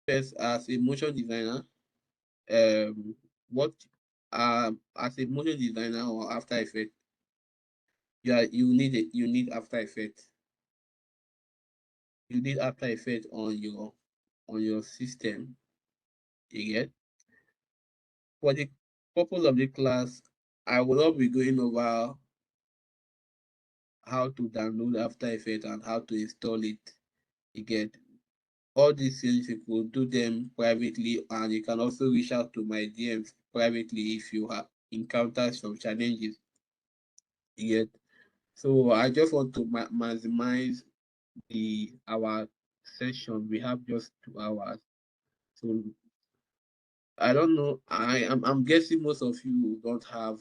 first, as a motion designer, what as a motion designer or After Effects, you need After Effects. You need After Effects on your system. You get. For the purpose of the class, I will not be going over how to download After Effects and how to install it. You get. All these things you could do them privately, and you can also reach out to my DMs privately if you have encountered some challenges. You get. So I just want to maximize our session. We have just 2 hours. So I don't know. I'm guessing most of you don't have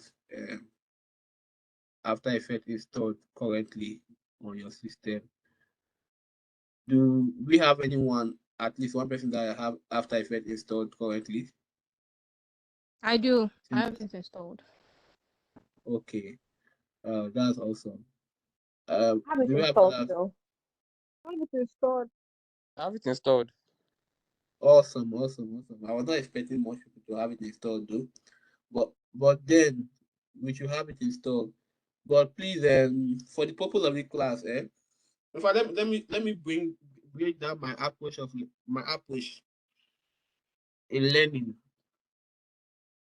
After Effects installed currently on your system. Do we have anyone, at least one person that have After Effects installed currently? I do. I have it installed. Okay. That's awesome. Have it Do we have installed others? though. Have it installed. I have it installed. Awesome. I was not expecting much people to have it installed though. But then we should have it installed. But please, for the purpose of the class, in fact, let me break down my approach in learning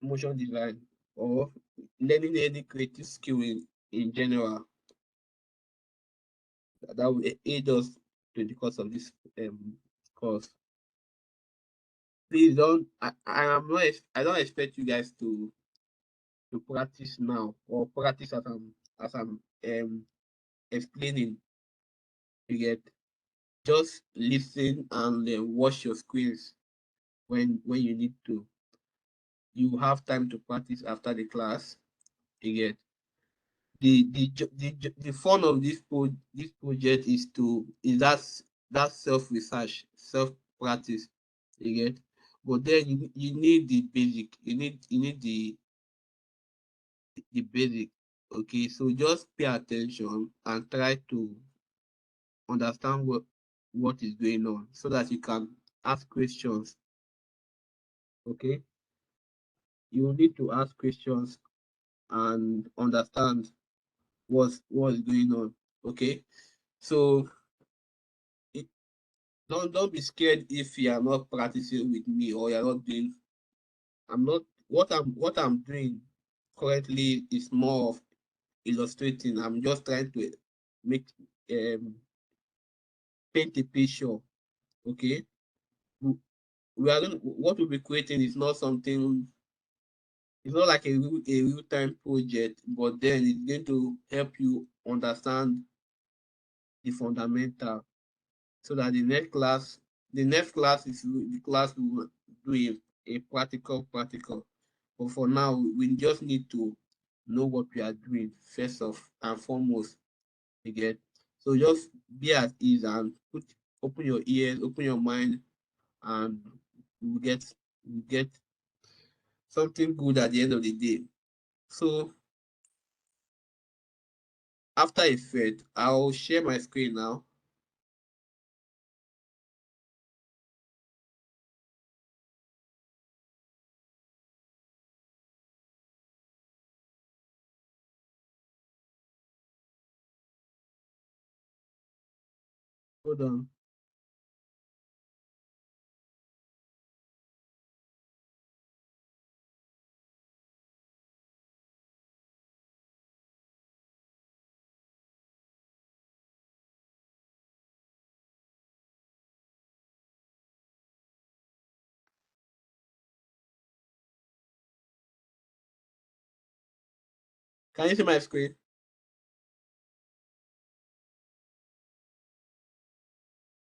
motion design or learning any creative skill in general that will aid us to the course of this course. Please I don't expect you guys to practice now or practice as I'm explaining. You get. Just listen and watch your screens when you need to. You have time to practice after the class. You get. The fun of this project is that self research, self practice. You get. But then you need the basic. You need the basic. Okay, so just pay attention and try to understand what is going on so that you can ask questions. Okay, you need to ask questions and understand what's going on. Okay, so it, don't be scared if you are not practicing with me or you're not doing. I'm not what I'm doing currently is more of illustrating. I'm just trying to make paint a picture. Okay, we are going what we'll be creating is not something. It's not like a real time project, but then it's going to help you understand the fundamental so that the next class is the class we will do a practical. But for now, we just need to know what we are doing first of and foremost. Again, so just be at ease and open your ears, open your mind, and we get something good at the end of the day. So After Effect, I'll share my screen now. Hold on. Can you see my screen?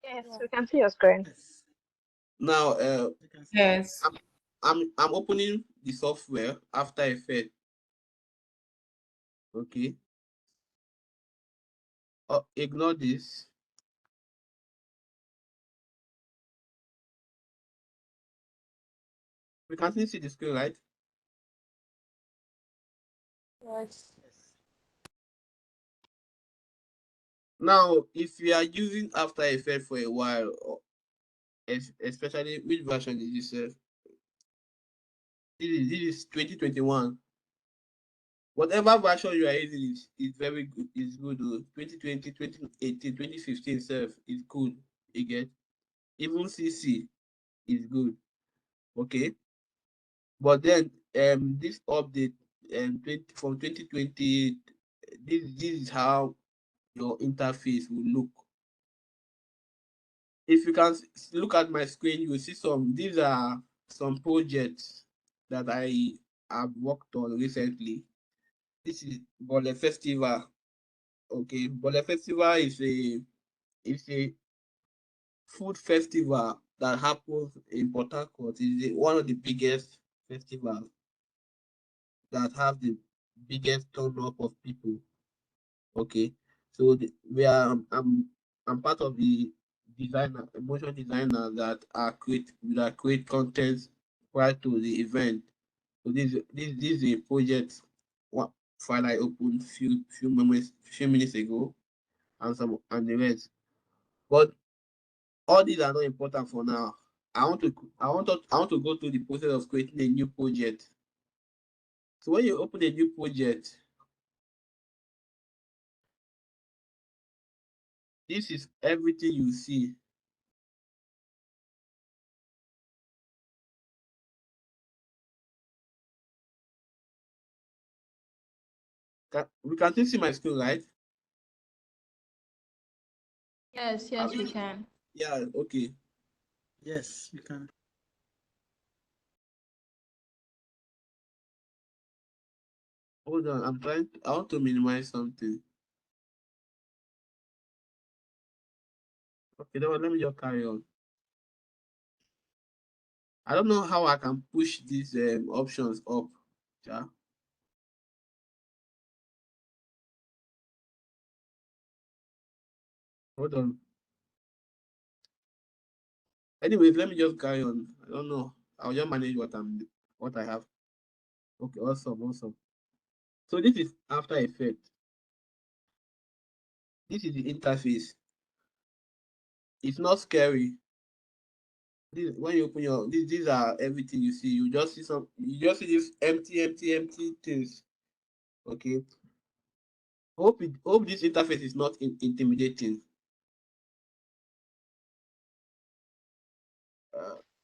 Yes, we can see your screen. Now, Yes. I'm opening the software After Effect. Okay. Ignore this. We can still see the screen, right? Yes. Now, if you are using After Effect for a while, especially which version is this? This is 2021. Whatever version you are using is very good. Is good. 2020, 2018, 2015 self is good. You get even CC is good. Okay, but then this update from 2020, this is how your interface will look. If you can look at my screen, you will see these are some projects that I have worked on recently. This is Bole Festival. Okay, Bole Festival is a food festival that happens in Port Harcourt. It's one of the biggest festivals that have the biggest turn up of people. Okay, so I'm part of the motion designer that create content prior to the event. So this is a project what file I opened few minutes ago and the rest. But all these are not important for now. I want to go through the process of creating a new project. So when you open a new project, this is everything you see. We can still see my screen, right? Yes, Are yes, we we? can. Yeah, okay. Yes, you can. Hold on, I want to minimize something. Okay, then let me just carry on. I don't know how I can push these options up. Yeah. Hold on. Anyways, let me just carry on. I don't know. I'll just manage what I have. Okay, awesome, awesome. So this is After Effect. This is the interface. It's not scary. When you open these are everything you see. You just see these empty things. Okay. Hope this interface is not intimidating.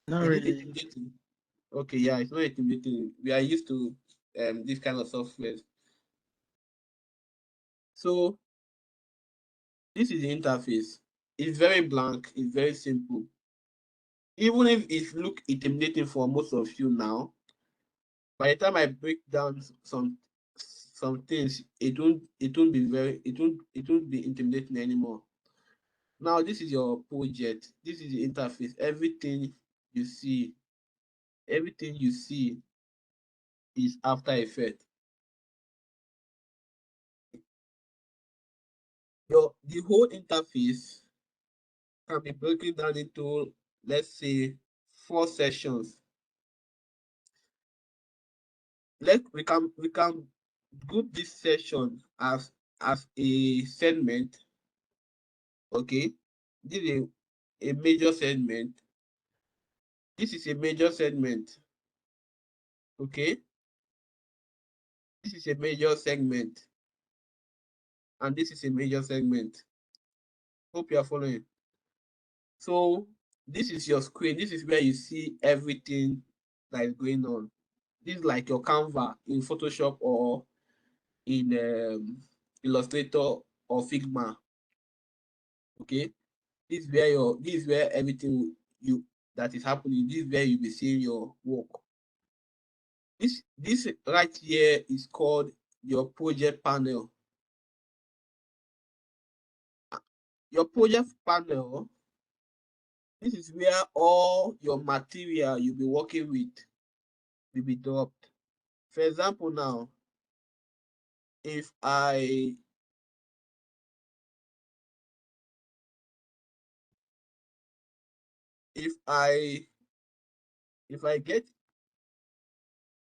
Not Is it really. intimidating? Okay, yeah, it's not intimidating. We are used to this kind of software. So this is the interface. It's very blank. It's very simple. Even if it look intimidating for most of you now, by the time I break down some things, it won't be intimidating anymore. Now this is your project. This is the interface. Everything you see is After Effect. The whole interface can be broken down into, let's say, 4 sessions. We can group this session as a segment. Okay, this is a major segment. This is a major segment. Okay, this is a major segment, and this is a major segment. Hope you are following. So this is your screen. This is where you see everything that is going on. This is like your Canva in Photoshop or in Illustrator or Figma. Okay, this is where everything you that is happening. This is where you'll be seeing your work. This right here is called your project panel. Your project panel. This is where all your material you'll be working with will be dropped. For example, now, if I if I if I get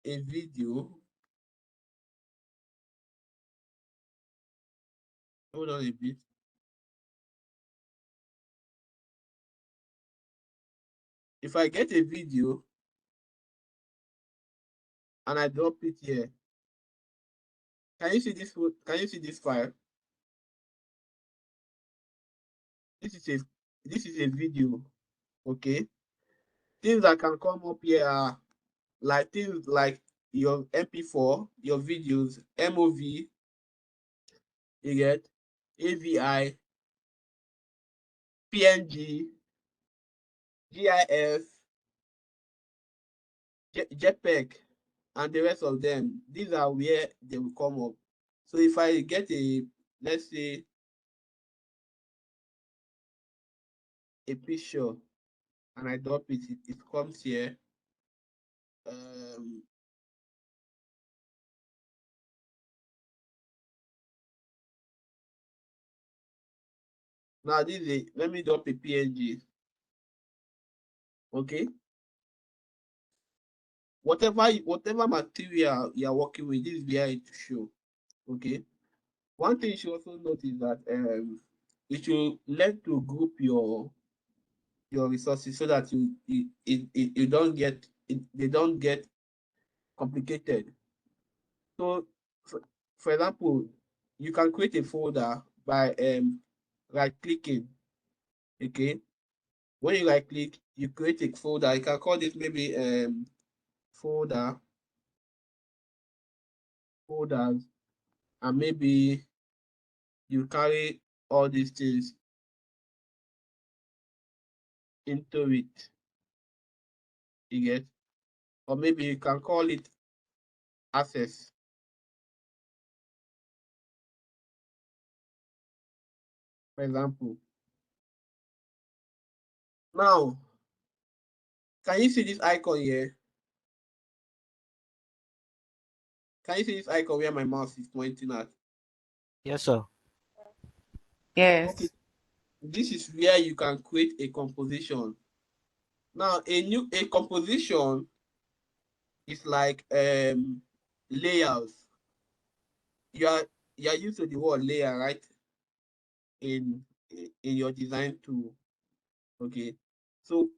a video, hold on a bit. if I get a video and I drop it here, can you see this? Can you see this file? This is a video. Okay. Things that can come up here are like things like your MP4, your videos, MOV, you get AVI, PNG, GIF, JPEG, and the rest of them. These are where they will come up. So if I get let's say, a picture and I drop it, it comes here. Now let me drop a PNG. Okay. Whatever material you are working with, this is where it show. Okay. One thing you should also note is that you should learn to group your resources so that you don't get they don't get complicated. So for example, you can create a folder by right clicking. Okay. When you right click, you create a folder. You can call this maybe folders, and maybe you carry all these things into it. You get, or maybe you can call it access. For example, now can you see this icon here? Can you see this icon where my mouse is pointing at? Yes, sir. Yes. Okay, this is where you can create a composition. Now, a composition is like layers. You are used to the word layer, right? In your design tool. Okay, so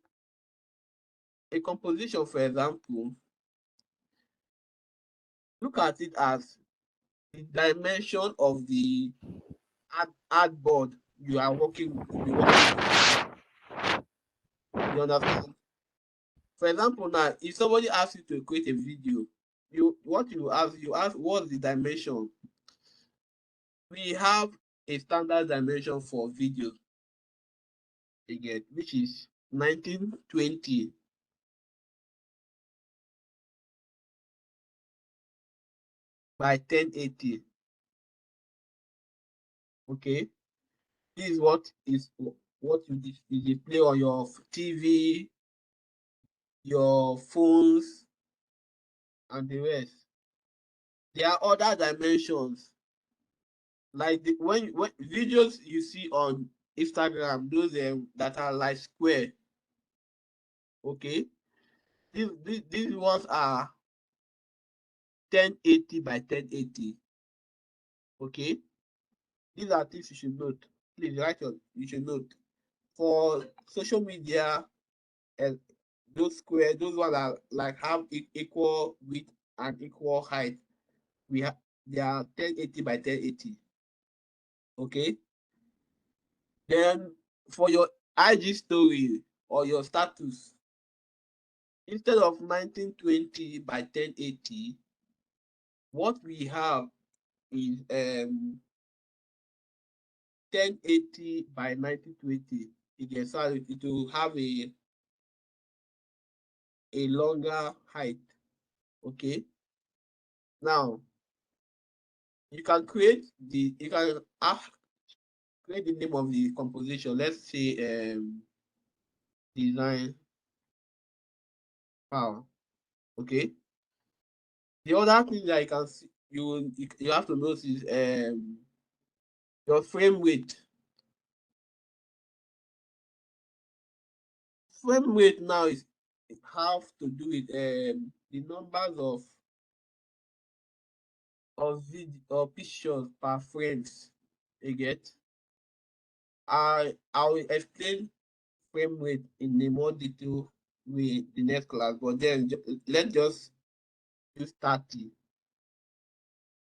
a composition, for example, look at it as the dimension of the artboard you are working with. You understand? For example, now if somebody asks you to create a video, you ask what's the dimension. We have a standard dimension for video again, which is 1920 by 1080. Okay, this is what you display on your TV, your phones, and the rest. There are other dimensions, like when videos you see on Instagram, those that are like square. Okay, these ones are 1080 by 1080. Okay, these are things you should note. Please you should note. For social media, and those ones are like have equal width and equal height. They are 1080 by 1080. Okay. Then for your IG story or your status, instead of 1920 by 1080, what we have is 1080 by 1920. Again, so it will have a longer height. Okay. Now you can create create the name of the composition. Let's say design file. Okay. The other thing that you can see, you have to notice is your frame rate. Frame rate now is have to do with the numbers of video or pictures per frames. You get. I will explain frame rate in a more detail with the next class, but then let's just use 30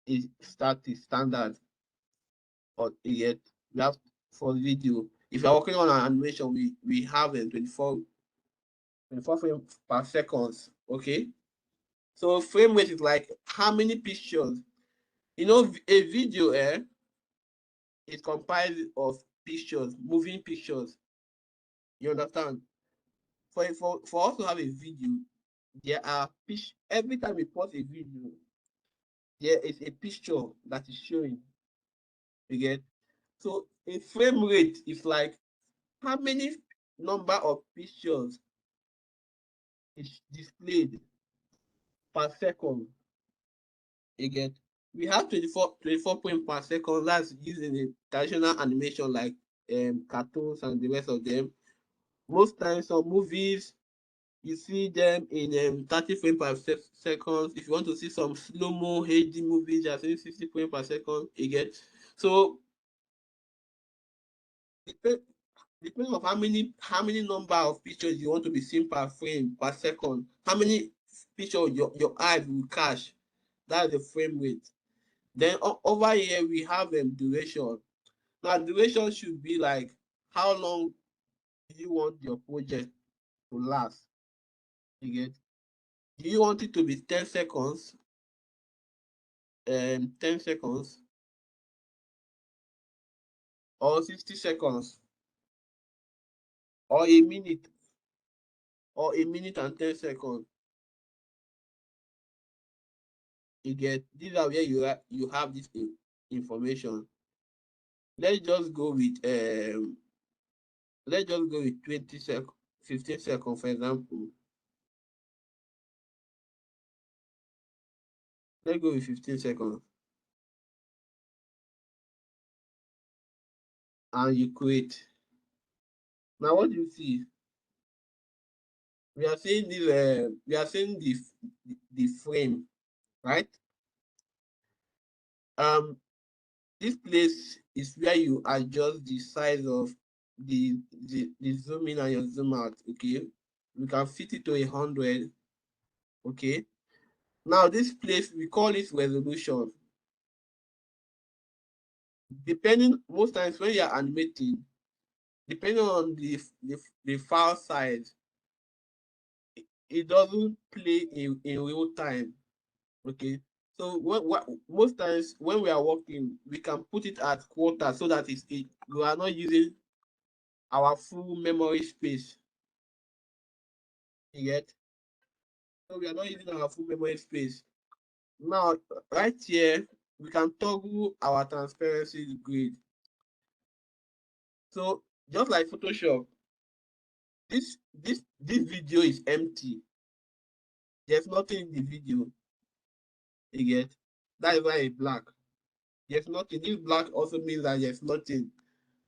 is 30 standard, or yet we have for video. If you're working on an animation, we have a 24 frames per second. Okay, so frame rate is like how many pictures. You know, a video is comprised of pictures, moving pictures. You understand? For us to have a video, there are every time we post a video, there is a picture that is showing. You get? So a frame rate is like how many number of pictures is displayed per second. You get? We have 24 points per second. That's using a traditional animation like cartoons and the rest of them. Most times some movies, you see them in 30 frames per second. If you want to see some slow-mo HD movies, you're seeing 60 frames per second. You get? So depending on how many number of pictures you want to be seen per frame per second, how many pictures your eyes will catch, that's the frame rate. Then over here we have duration. Now duration should be like how long do you want your project to last. You get? Do you want it to be 10 seconds, 10 seconds, or 60 seconds, or a minute, or a minute and 10 seconds? You get? These are where you have this information. Let's just go with 20 seconds, 15 seconds, for example. Let's go with 15 seconds. And you create. Now what do you see? We are seeing this we are seeing the frame, right? This place is where you adjust the size of the zoom in and your zoom out. Okay, we can fit it to 100. Okay, now this place we call it resolution. Depending, most times when you're animating, depending on the file size, it doesn't play in real time. Okay, so most times when we are working, we can put it at quarter so that we are not using our full memory space. You get? So we are not using our full memory space. Now, right here, we can toggle our transparency grid. So just like Photoshop, this video is empty. There's nothing in the video. You get? That is why it's black. There's nothing. This black also means that there's nothing.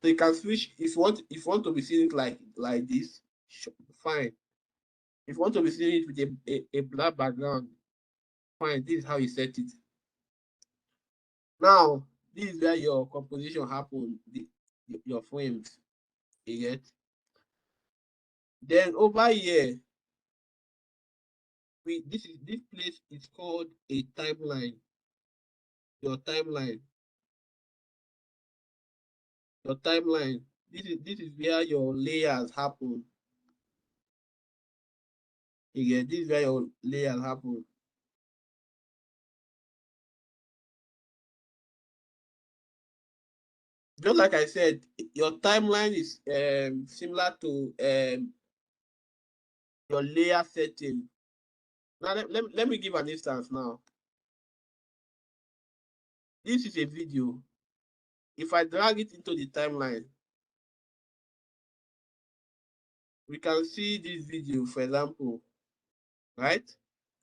So you can switch if you want to be seeing it like this, fine. If you want to be seeing it with a black background, fine. This is how you set it. Now, this is where your composition happens, your frames. You get? Then over here, this place is called a timeline. Your timeline. Your timeline. This is where your layers happen. You get? This is where your layers happen. Just like I said, your timeline is similar to your layer setting. Now let me give an instance now. This is a video. If I drag it into the timeline, we can see this video, for example, right?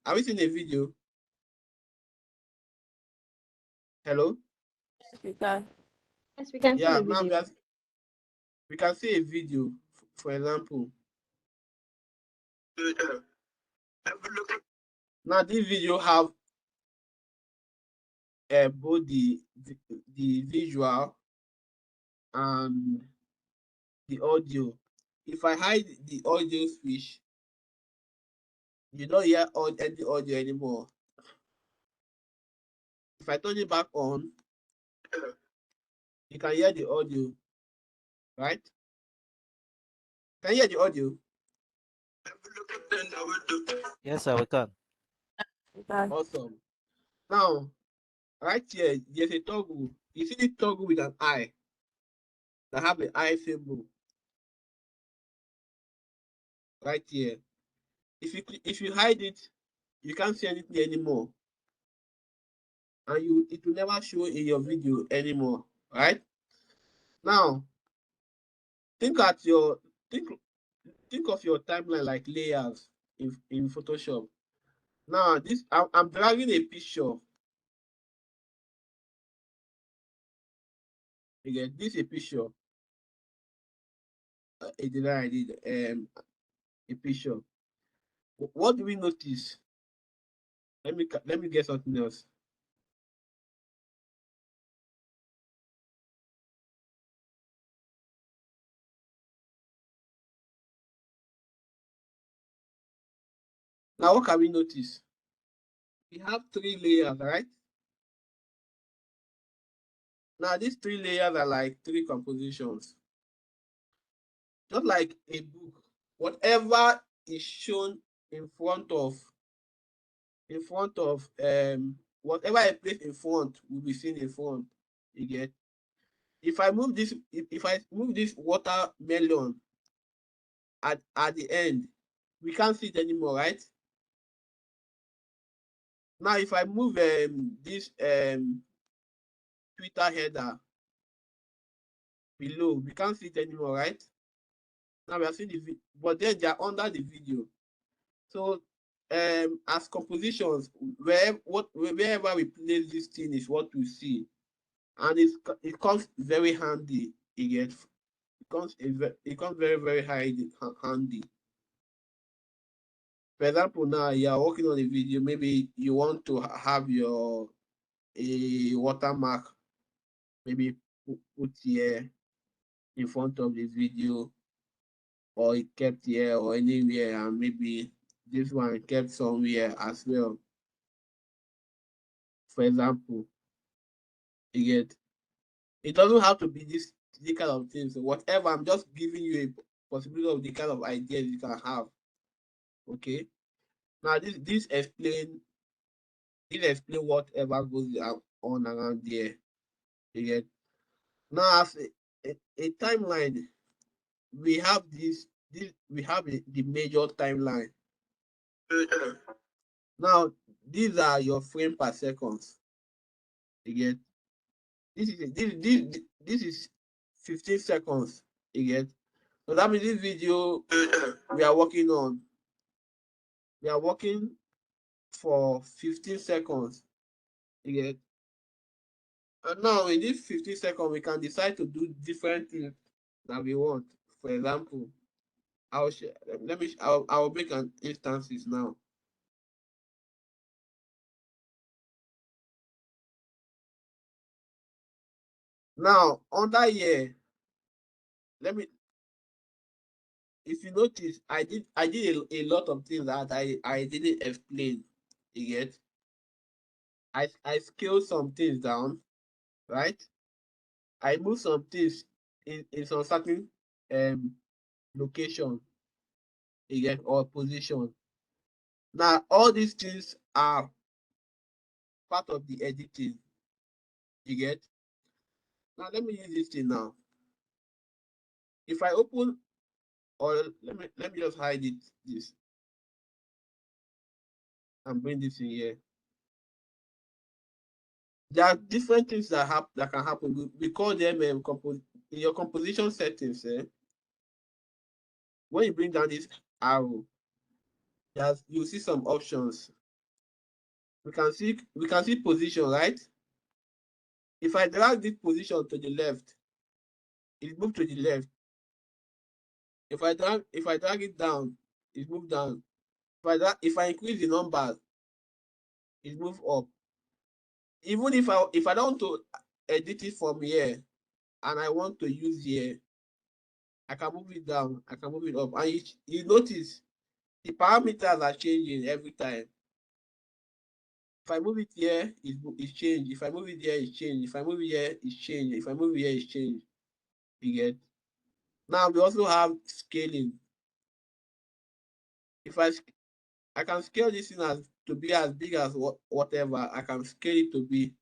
Are we seeing a video? Hello? You can. Yes, we can see Yeah, the now video. we can see a video, for example. Now this video have both the visual and the audio. If I hide the audio switch, you don't hear any audio anymore. If I turn it back on, you can hear the audio, right? Can you hear the audio? Yes, sir, we can. Awesome. Now, right here, there's a toggle. You see the toggle with an eye that have the eye symbol right here. If you hide it, you can't see anything anymore, and it will never show in your video anymore, right? Now, think of your timeline like layers in Photoshop. Now, I'm dragging a picture. Again, this is a picture. A design I did, a picture. What do we notice? Let me get something else. Now, what can we notice? We have 3 layers, right? Now, these 3 layers are like 3 compositions. Just like a book, whatever is shown in front of whatever I place in front will be seen in front. You get? If I move this, if I move this watermelon at the end, we can't see it anymore, right? Now, if I move this Twitter header below, we can't see it anymore, right? Now we are seeing the video, but then they are under the video. So as compositions, wherever we place this thing is what we see, and it comes very handy. It comes very, very handy. For example, now you are working on a video, maybe you want to have a watermark, maybe put here in front of the video, or it kept here or anywhere, and maybe this one kept somewhere as well. For example, you get, it doesn't have to be this kind of things. So whatever, I'm just giving you a possibility of the kind of ideas you can have. Okay. Now this explain whatever goes on around there. You get. Now as a timeline, we have the major timeline. Now these are your frame per second. You get. This is 15 seconds. You get. So that means this video we are working for 15 seconds. You get. And now in this 15 seconds, we can decide to do different things that we want. For example, I'll make an instances now. Now under here, if you notice, I did a lot of things that I didn't explain. You get. I scaled some things down, right? I moved some things in some certain location, you get, or position. Now all these things are part of the editing. You get. Now let me use this thing now. If I open, or let me just hide this and bring this in here. There are different things that can happen. We call them in your composition settings. When you bring down this arrow, you'll see some options. We can see position, right? If I drag this position to the left, it moves to the left. If I drag it down, it moves down. If I increase the numbers, it moves up. Even if I don't want to edit it from here and I want to use here, I can move it down, I can move it up. And you notice the parameters are changing every time. If I move it here, it's changed. If I move it here, it's changed. If I move it here, it's changed. If I move it here, it's changed. You get? Now we also have scaling. If I can scale this thing as to be as big as whatever. I can scale it to be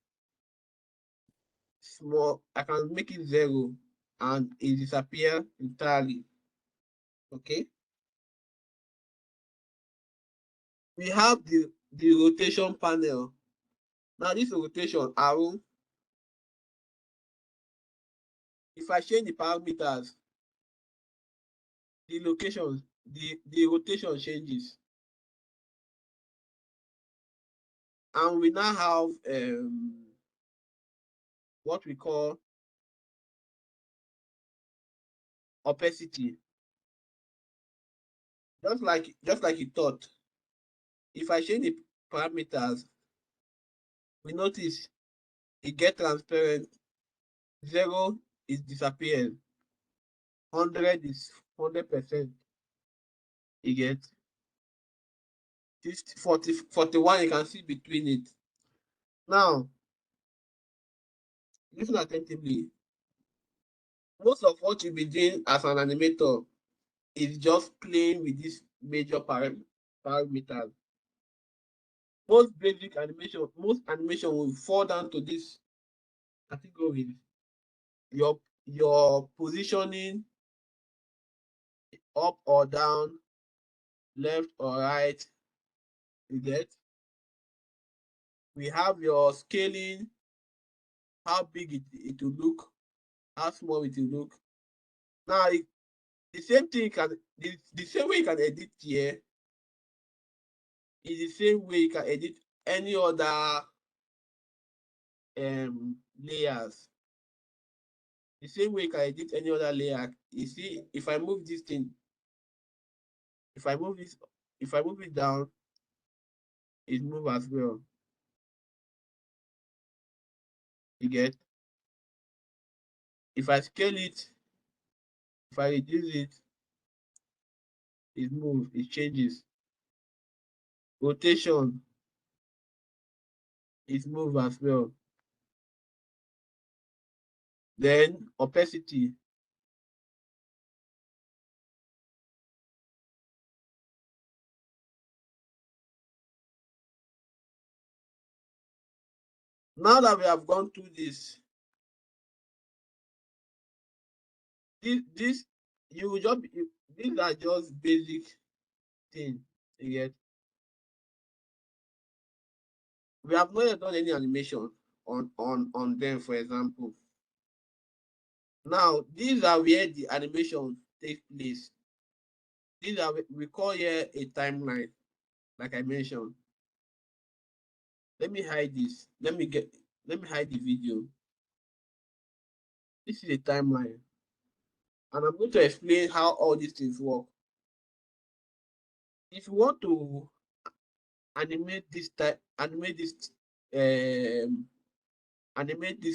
small. I can make it 0 and it disappear entirely. Okay. We have the rotation panel. Now this rotation arrow, if I change the parameters, the location, the rotation changes. And we now have what we call opacity. Just like you thought. If I change the parameters, we notice it gets transparent. 0 is disappearing. 100 is 100%. You get this 41, you can see between it. Now, listen attentively. Most of what you'll be doing as an animator is just playing with these major parameters. Most animation will fall down to this category. Your positioning, up or down, left or right. You get? We have your scaling, how big it will look, how small it will look. Now, the same thing the same way you can edit here is the same way you can edit any other layers. The same way you can edit any other layer. You see, if I move this thing, if I move it down, it moves as well. You get? If I scale it, if I reduce it, it moves, it changes. Rotation, it moves as well. Then opacity. Now that we have gone through this you will just these are just basic things. You get? We have not yet done any animation on them, for example. Now, these are where the animation takes place. These are we call here a timeline, like I mentioned. Let me hide this. Let me hide the video. This is a timeline. And I'm going to explain how all these things work. If you want to animate this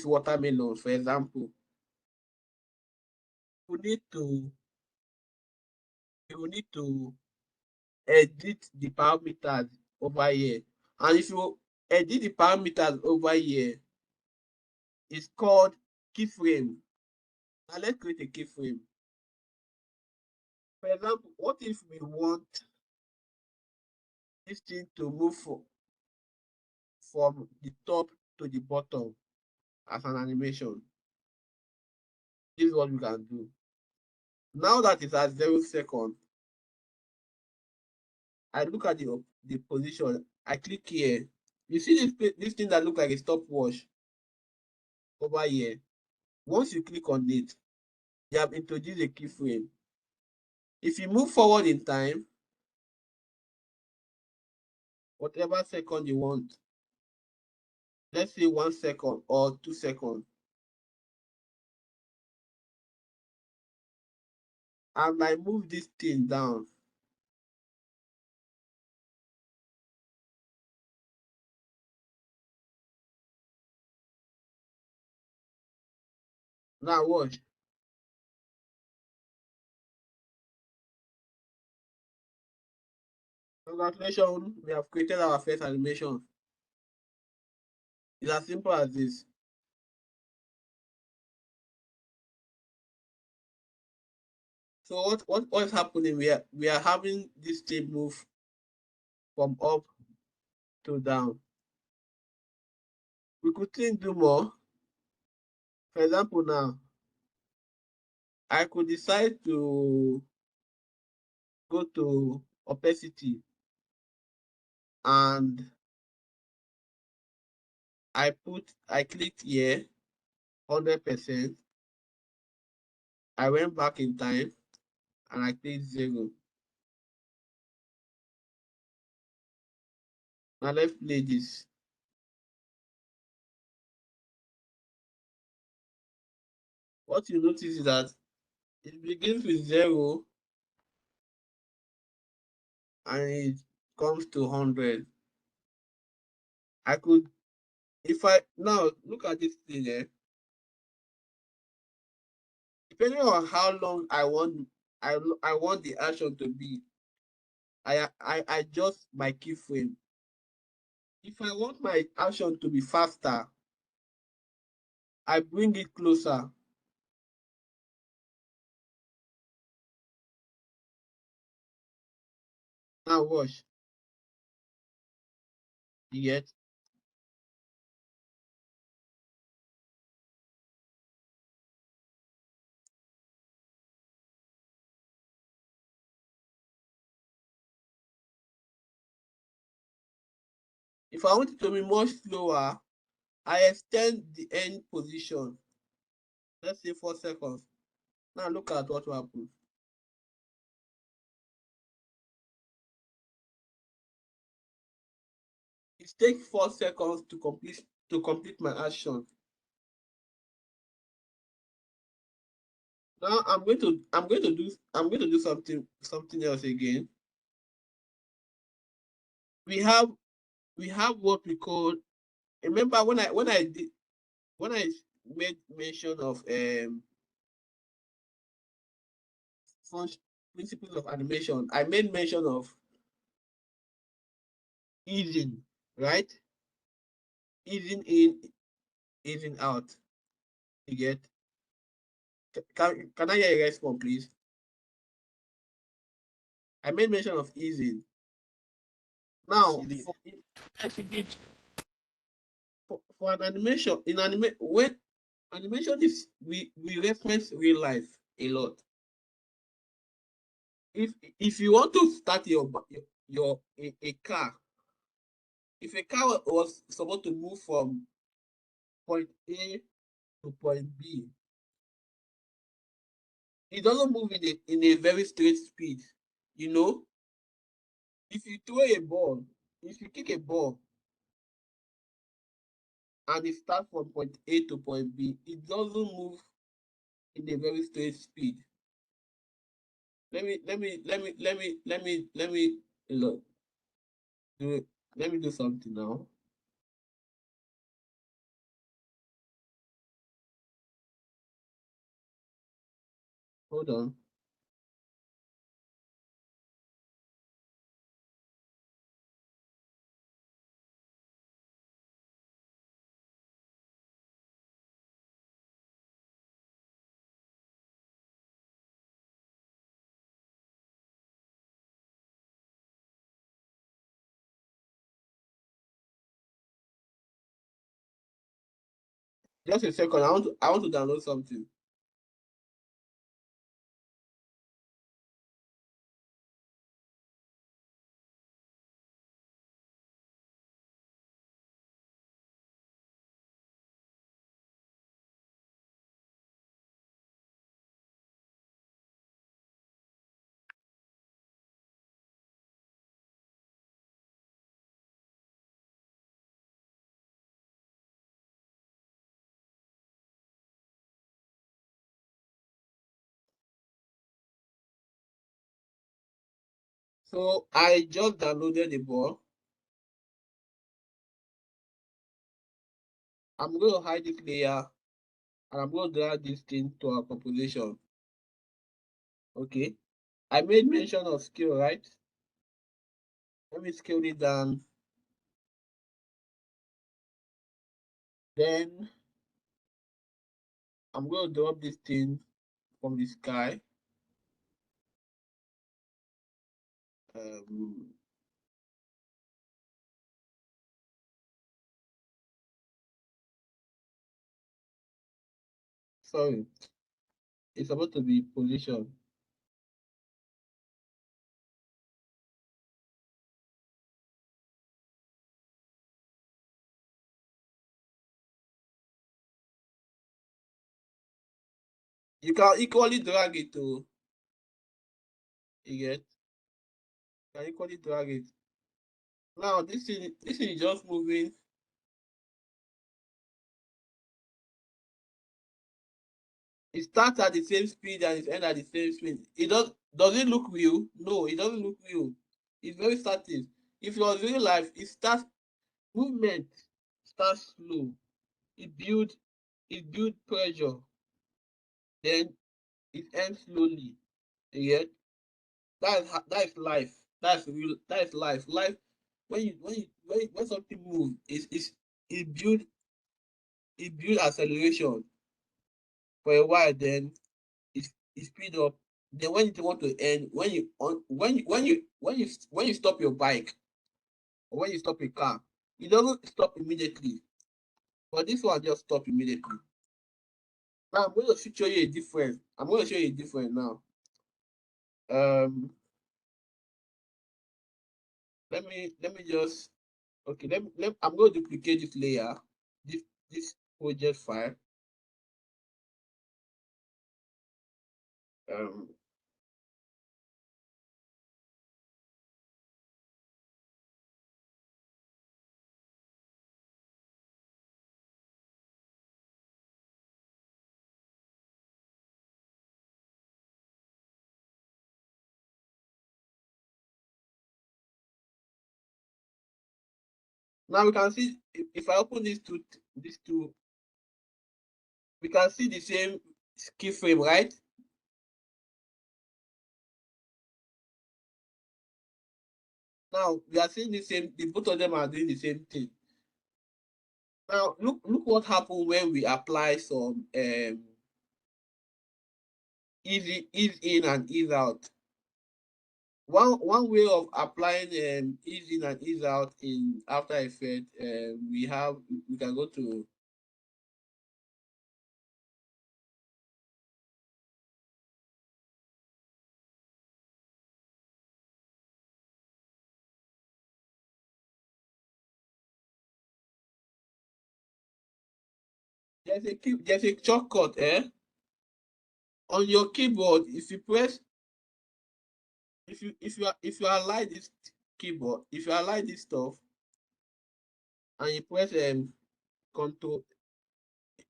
watermelon, for example, you need to edit the parameters over here. And if you edit the parameters over here, it's called keyframe. Now let's create a keyframe. For example, what if we want this thing to move from the top to the bottom as an animation? This is what we can do. Now that it's at 0 seconds, I look at the position. I click here. You see this thing that looks like a stopwatch over here. Once you click on it, you have introduced a keyframe. If you move forward in time, whatever second you want, let's say 1 second or 2 seconds, and I move this thing down, now watch. Congratulations, we have created our first animation. It's as simple as this. So what is happening? We are having this thing move from up to down. We could still do more. For example, now I could decide to go to opacity and I clicked here 100%. I went back in time and I clicked 0. Now let's play this. What you notice is that it begins with 0 and it comes to 100. I could, if I now look at this thing here, depending on how long I want the action to be, I adjust my keyframe. If I want my action to be faster, I bring it closer. Now watch. You get? If I want it to be much slower, I extend the end position. Let's say 4 seconds. Now look at what will happen. It takes 4 seconds to complete my action. Now I'm going to do something else again. We have what we call, remember when I made mention of principles of animation, I made mention of easing, right? Easing in, easing out. You get? Can I hear a response, please? I made mention of easing. Now, for an animation, when animation is, we reference real life a lot. If you want to start a car, if a car was supposed to move from point A to point B, it doesn't move in a very straight speed. You know, if you kick a ball and it starts from point A to point B, it doesn't move in a very straight speed. Let me look. Let me do something now. Hold on. Just a second. I want to download something. So I just downloaded the ball. I'm going to hide this layer and I'm going to drag this thing to our composition. Okay. I made mention of scale, right? Let me scale it down. Then I'm going to drop this thing from the sky. Sorry, it's supposed to be position. You can equally drag it to, you get? You can equally drag it. Now this thing is just moving. It starts at the same speed and it ends at the same speed. Does it look real? No, it doesn't look real. It's very static. If it was real life, it starts movement starts slow. It builds pressure. Then it ends slowly. Yeah, that's life. That's real. That's life. Life when something moves, it build acceleration for a while. Then it speed up. Then when you want to end, when you stop your bike or when you stop a car, it doesn't stop immediately. But this one just stop immediately. Now I'm going to show you a difference. I'm going to show you a difference now. Let me just okay. I'm going to duplicate this layer, this project file. Um, Now we can see if I open these two, we can see the same keyframe, right? Now we are seeing the same. Both of them are doing the same thing. Now look what happened when we apply some ease in and ease out. One way of applying ease in and ease out in After Effects, we can go to there's a shortcut on your keyboard. If you press if you align this keyboard, if you align this stuff and you press control,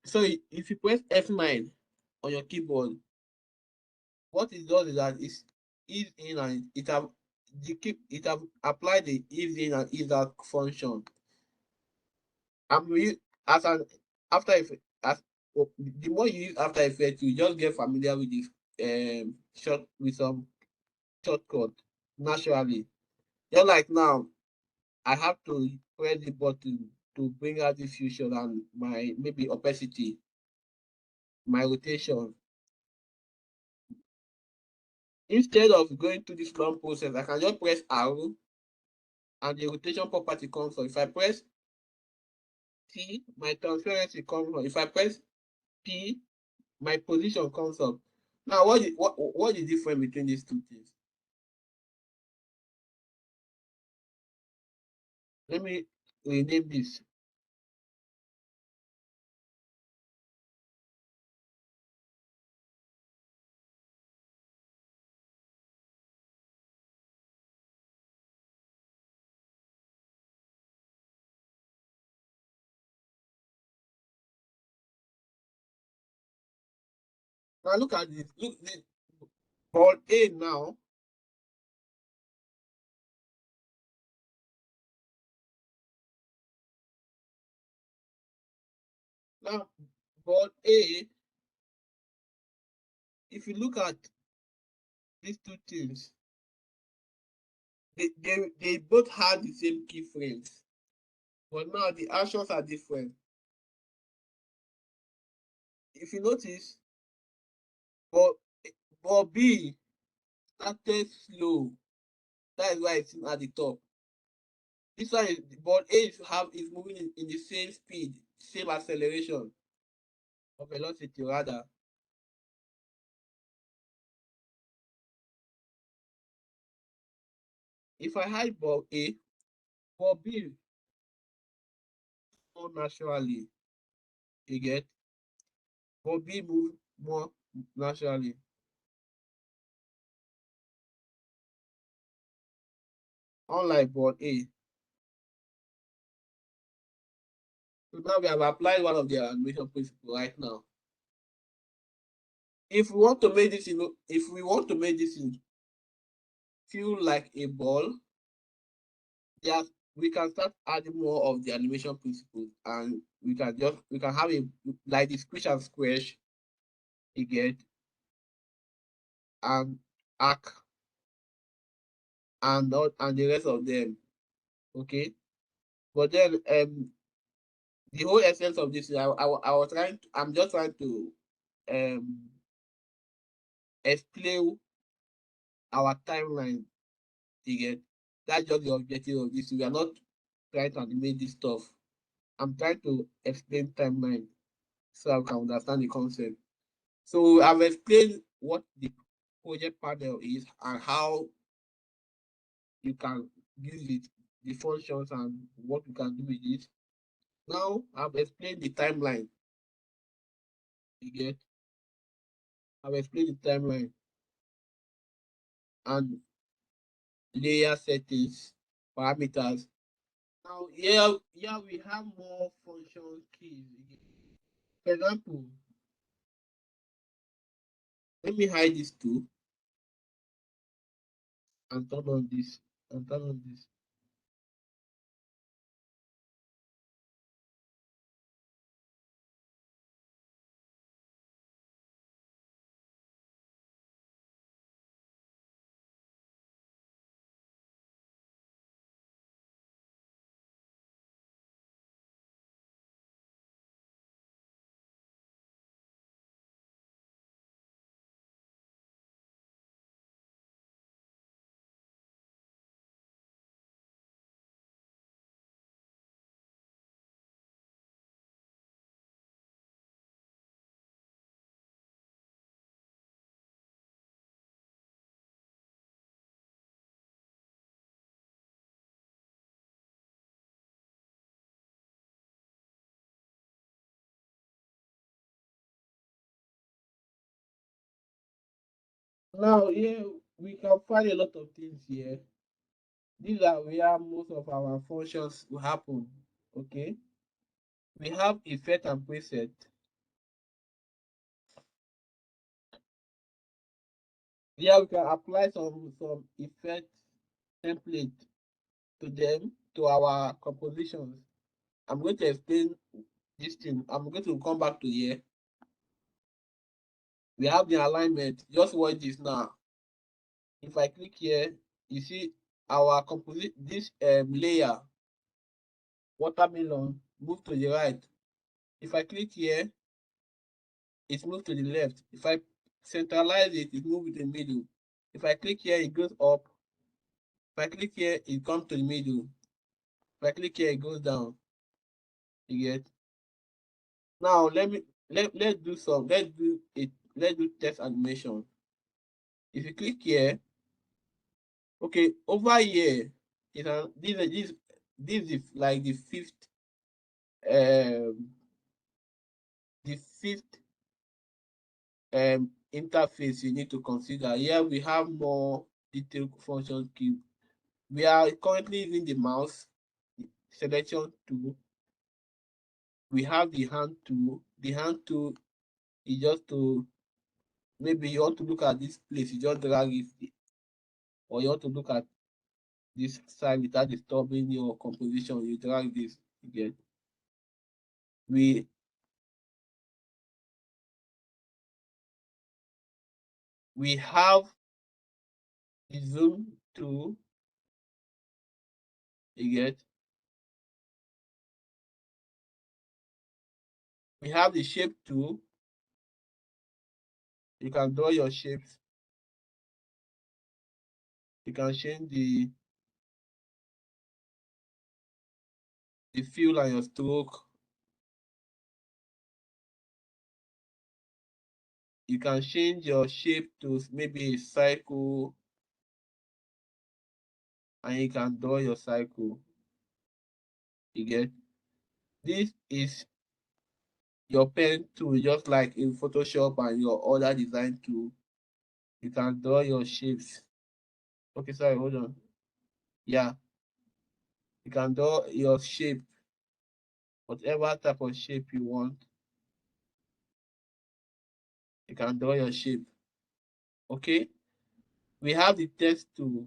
so if you press F9 on your keyboard, what it does is that it's ease in and it have applied the ease in and ease out function. As an After Effects, the more you use After Effects, you just get familiar with this with some shortcut naturally. Just like now, I have to press the button to bring out diffusion and my maybe opacity, my rotation. Instead of going through this long process, I can just press arrow and the rotation property comes up. If I press T, my transparency comes up. If I press P, my position comes up. Now, what is the difference between these two things? Let me rename this. Now look at this. Look this ball A now. Now ball A, if you look at these two things, they both had the same keyframes, but now the actions are different. If you notice, but B started slow. That is why it's at the top. This one is, but A is moving in the same speed, same acceleration or velocity rather. If I hide ball A, ball B more naturally. You get? Ball B move more naturally. Unlike ball A. So now we have applied one of the animation principles right now. If we want to make this, feel like a ball, yeah, we can start adding more of the animation principles, and we can have a like the squish and squash, you get, and arc, and not and the rest of them. Okay, but then the whole essence of this, I'm just trying to explain our timeline. You get, that's just the objective of this. We are not trying to animate this stuff. I'm trying to explain timeline so I can understand the concept. So I've explained what the project panel is and how you can use it, the functions and what you can do with it. Now I've explained the timeline. You get, I've explained the timeline and layer settings, parameters. Now here we have more function keys. For example, let me hide this too and turn on this and turn on this. Now here we can find a lot of things here. These are where most of our functions will happen. Okay, we have effect and preset. Here we can apply some effect template to them, to our compositions. I'm going to explain this thing. I'm going to come back to here. We have the alignment. Just watch this now. If I click here, you see our composite, this layer watermelon move to the right. If I click here, it moves to the left. If I centralize it, it moves to the middle. If I click here, it goes up. If I click here, it comes to the middle. If I click here, it goes down. You get? Now let's do text animation. If you click here, okay, over here, this is like um the fifth interface you need to consider. Here we have more detailed function key. We are currently using the mouse selection tool. We have the hand tool. The hand tool is just to, maybe you want to look at this place, you just drag it, or you want to look at this side without disturbing your composition, you drag this again. We have the zoom tool. You get? We have the shape tool. You can draw your shapes. You can change the fill and your stroke. You can change your shape to maybe a cycle, and you can draw your cycle. You get? This is your pen tool, just like in Photoshop and your other design tool. You can draw your shapes. Okay, sorry, hold on. Yeah, you can draw your shape, whatever type of shape you want. You can draw your shape. Okay, we have the text tool.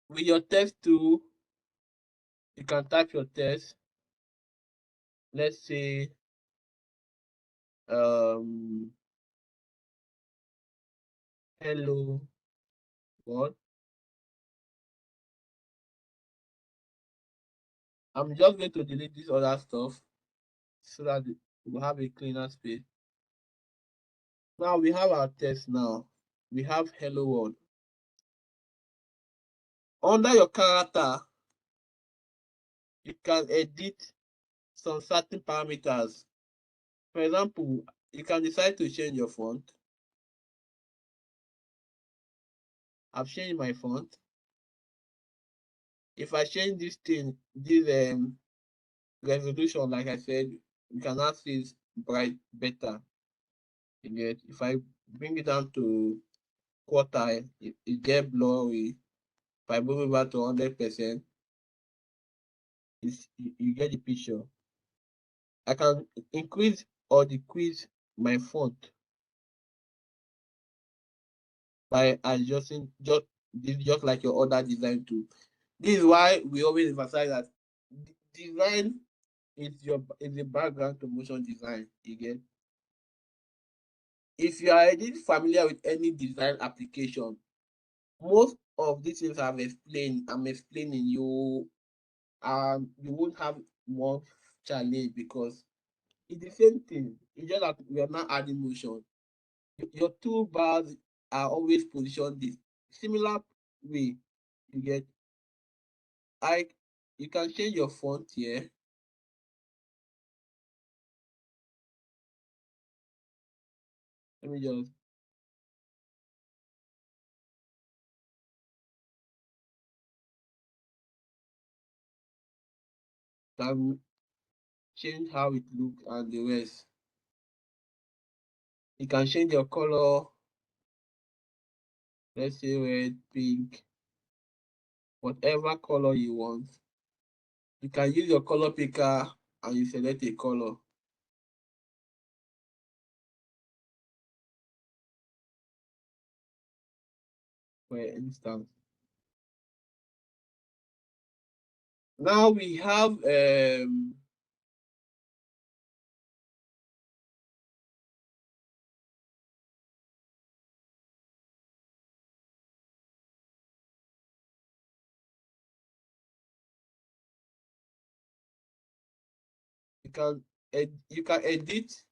With your text tool, you can type your text. Let's say hello world. I'm just going to delete this other stuff so that we'll have a cleaner space. Now we have our text now. We have hello world. Under your character, you can edit some certain parameters. For example, you can decide to change your font. I've changed my font. If I change this thing, this resolution, like I said, you can now see it's bright better. You get? If I bring it down to quartile, it get blurry. If I move it back to 100%, you get the picture. I can increase or decrease my font by adjusting just like your other design tool. This is why we always emphasize that design is the background to motion design. You get? If you are already familiar with any design application, most of these things I'm explaining, you won't have more challenge because it's the same thing. It's just that we are not adding motion. Your toolbars are always positioned this similar way. You get? You can change your font here. Let me just can change how it looks and the rest. You can change your color. Let's say red, pink, whatever color you want. You can use your color picker and you select a color. For instance. Now we have you can edit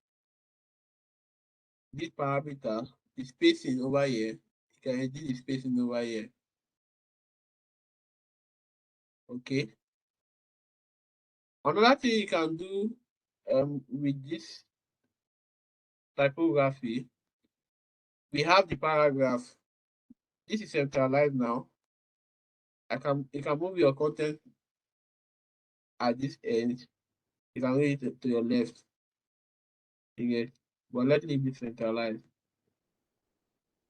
this parameter, the spacing over here. You can edit the spacing over here. Okay. Another thing you can do with this typography, we have the paragraph. This is centralized now. You can move your content at this end. You can move it to your left. Okay. But let it be centralized.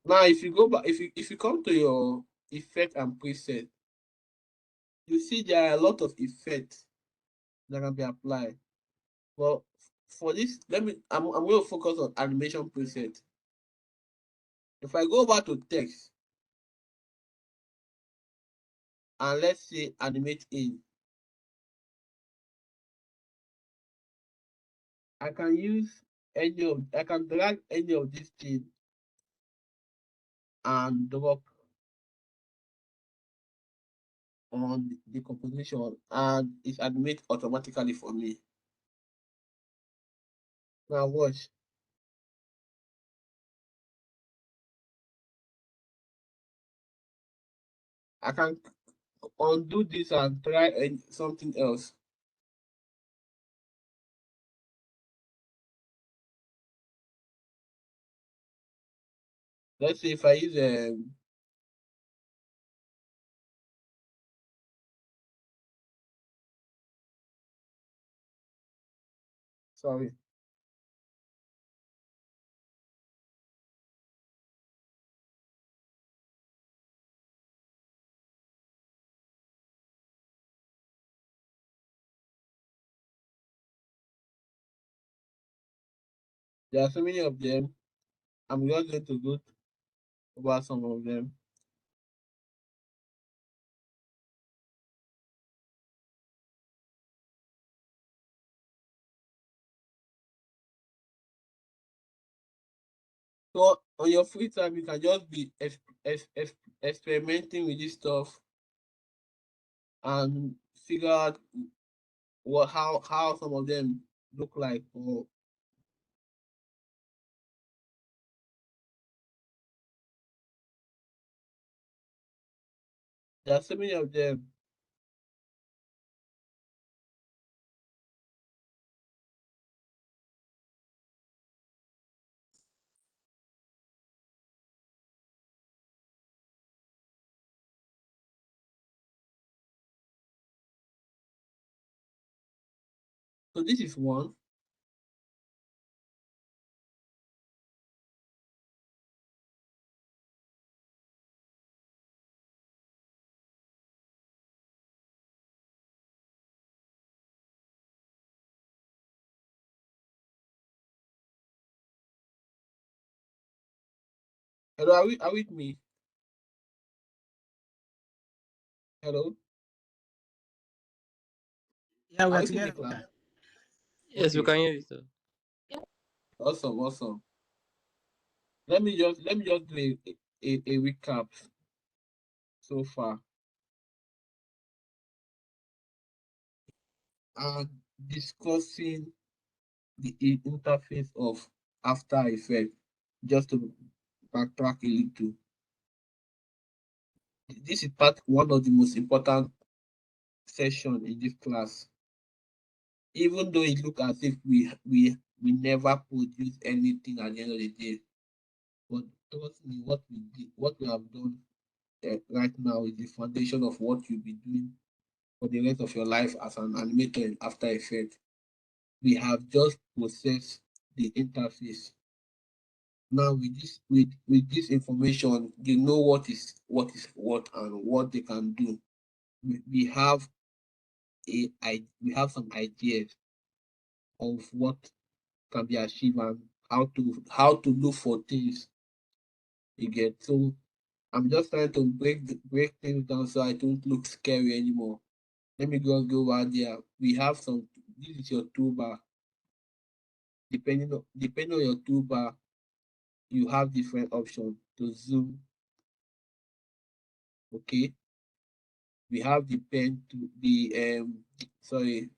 Now, if you go back, if you come to your effect and preset, you see there are a lot of effects that can be applied. Well, for this, I'm going to focus on animation preset. If I go back to text and let's say animate in, I can drag any of these things and drop on the composition and it animates automatically for me. Now watch. I can undo this and try something else. Let's say if I use sorry. There are so many of them. I'm just going to go over some of them. So on your free time, you can just be experimenting with this stuff and figure out how some of them look like. Or there are so many of them. So this is one. Hello, are with me? Hello, Yeah, we are are we in the together. class? Yes, we Okay, can hear you, sir. awesome. Let me just do a recap so far and discussing the interface of After Effects. Just to backtrack a little, this is part one of the most important session in this class. Even though it look as if we never produce anything at the end of the day, but trust me, what we have done right now is the foundation of what you'll be doing for the rest of your life as an animator in After Effects. We have just processed the interface. Now with this information, you know what and what they can do. We have we have some ideas of what can be achieved and how to look for things you get. So I'm just trying to break things down so I don't look scary anymore. Let me just go over there. We have some. This is your toolbar. Depending on your toolbar, you have different options to zoom. Okay, we have the pen to sorry,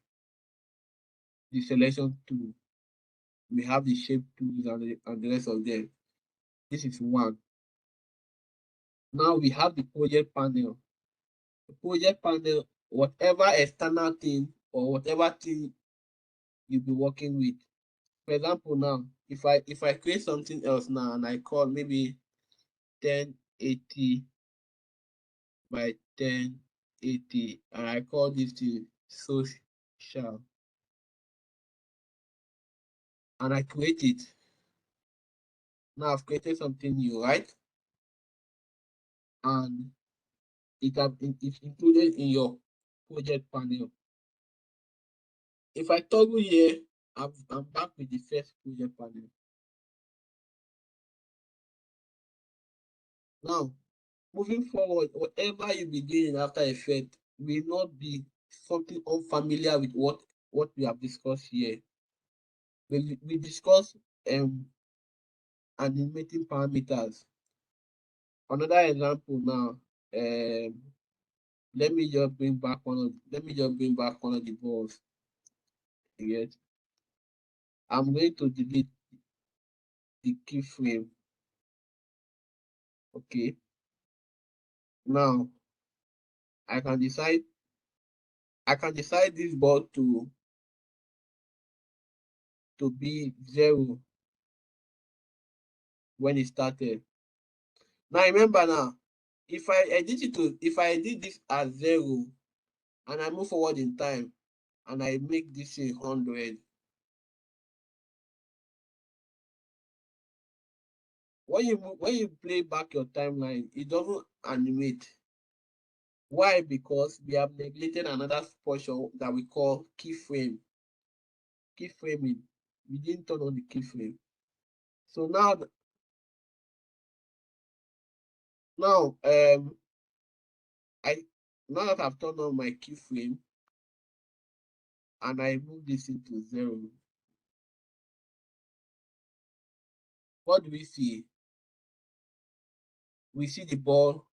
the selection tool. We have the shape tools and the rest of them. This is one. Now we have the project panel. The project panel, whatever external thing or whatever thing you'll be working with. For example, now if I create something else now and I call maybe 1080 by 1080 and I call this thing social and I create it. Now I've created something new, right? And it's included in your project panel. If I toggle here, I'm back with the first project panel. Now, moving forward, whatever you be doing in After Effects will not be something unfamiliar with what we have discussed here. We discussed animating parameters. Another example now, let me just bring back one of the balls. Yes. I'm going to delete the keyframe. Okay. Now I can decide this ball to be 0 when it started. Now remember now, if I edit this as 0 and I move forward in time and I make this 100, when you play back your timeline, it doesn't animate. Why? Because we have neglected another portion that we call keyframing. We didn't turn on the keyframe. So now now that I've turned on my keyframe and I move this into 0, what do we see? We see the ball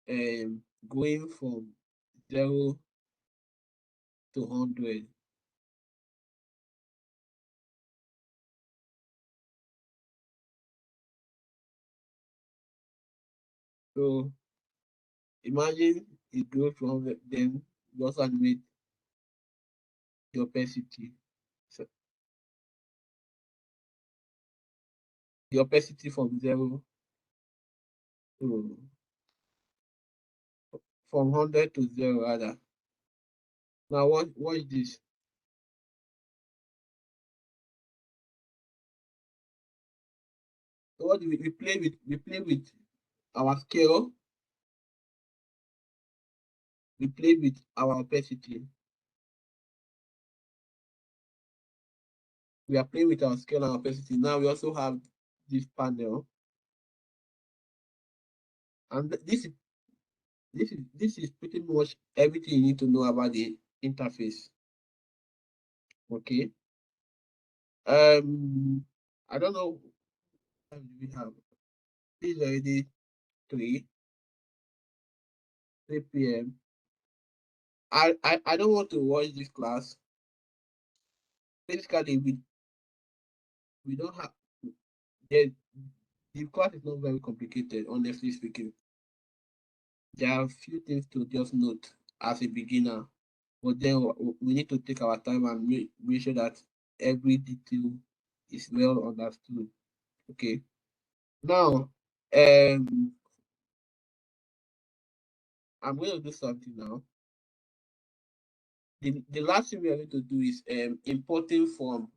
going from 0 to 100. So imagine it goes from 100, then you also animate the opacity. So the opacity from 0 to from 100 to 0 rather. Now watch this. So what do we play with? We play with our scale. We play with our opacity. We are playing with our scale and opacity. Now we also have this panel, and this is pretty much everything you need to know about the interface. Okay. I don't know what time do we have. It's already 3 p.m. I don't want to watch this class. Basically, we don't have the class is not very complicated, honestly speaking. There are a few things to just note as a beginner, but then we need to take our time and make sure that every detail is well understood. Okay. Now, I'm going to do something now. The last thing we are going to do is importing from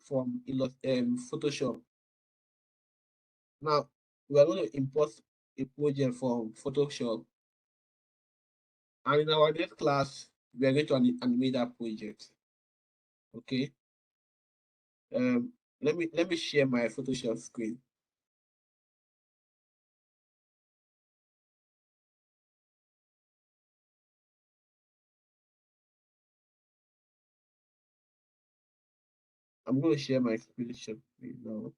Photoshop. Now we are going to import a project from Photoshop, and in our next class we are going to animate that project. Okay. Let me share my Photoshop screen. I'm going to share my Photoshop screen now.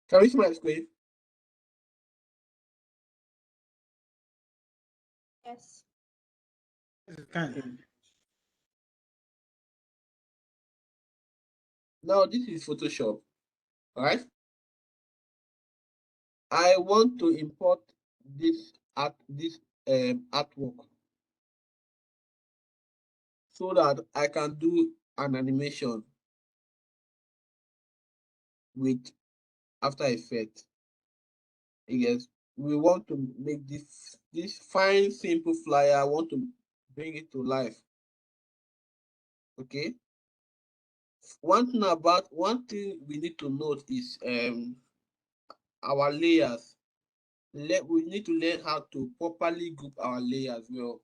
Can you see my screen? Yes. You can. Now this is Photoshop, right? I want to import this artwork so that I can do an animation with After Effects. Yes, we want to make this fine simple flyer. I want to bring it to life. Okay. One thing we need to note is our layers. We need to learn how to properly group our layers well.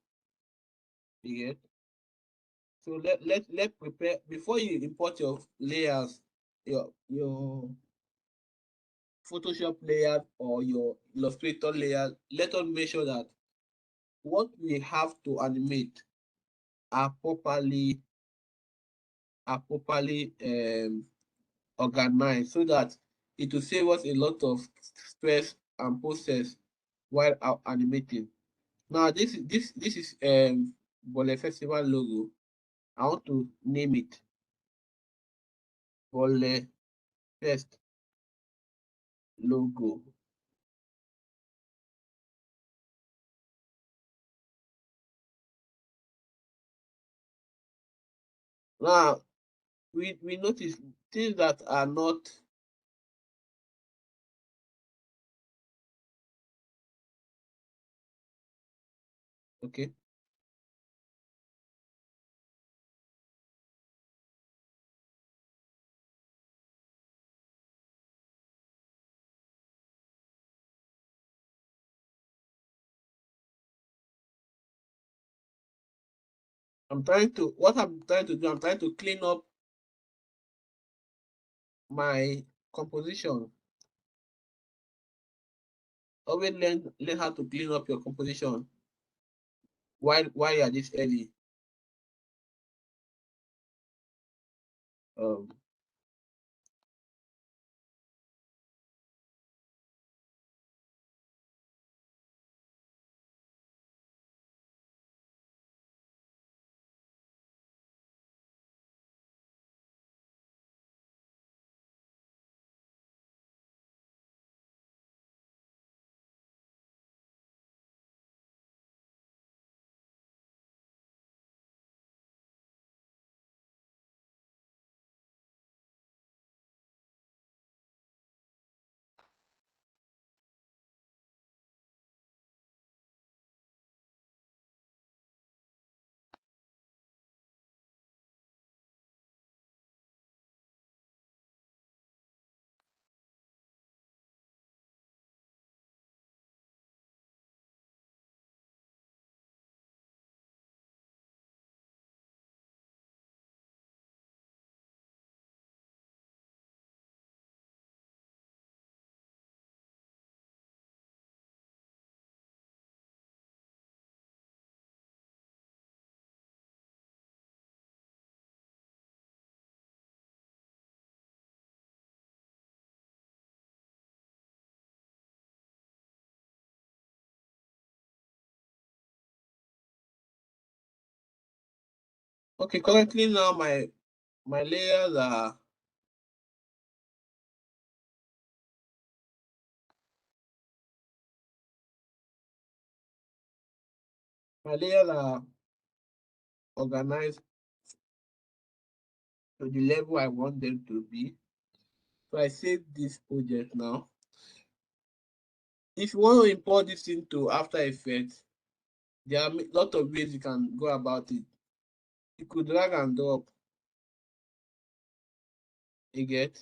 Yeah. So let prepare before you import your layers, your Photoshop layer or your Illustrator layer. Let us make sure that what we have to animate are properly organized so that it will save us a lot of stress and process while animating. Now this is Bole Festival logo. I want to name it Bole Fest logo. Now we notice things that are not okay. I'm trying to I'm trying to clean up my composition. Always learn how to clean up your composition while you're this early. Um, okay, currently now my layers are organized to the level I want them to be. So I save this project now. If you want to import this into After Effects, there are a lot of ways you can go about it. You could drag and drop. You get?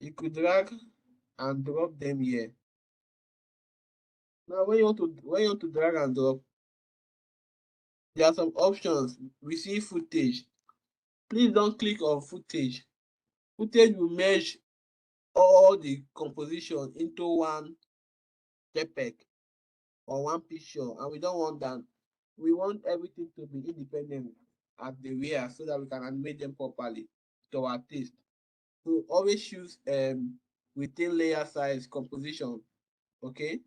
You could drag and drop them here. Now when you want to drag and drop, there are some options. We see footage. Please don't click on footage. Footage will merge all the composition into one JPEG or one picture, and we don't want that. We want everything to be independent at the rear so that we can animate them properly to our taste. So always choose within layer size composition. Okay.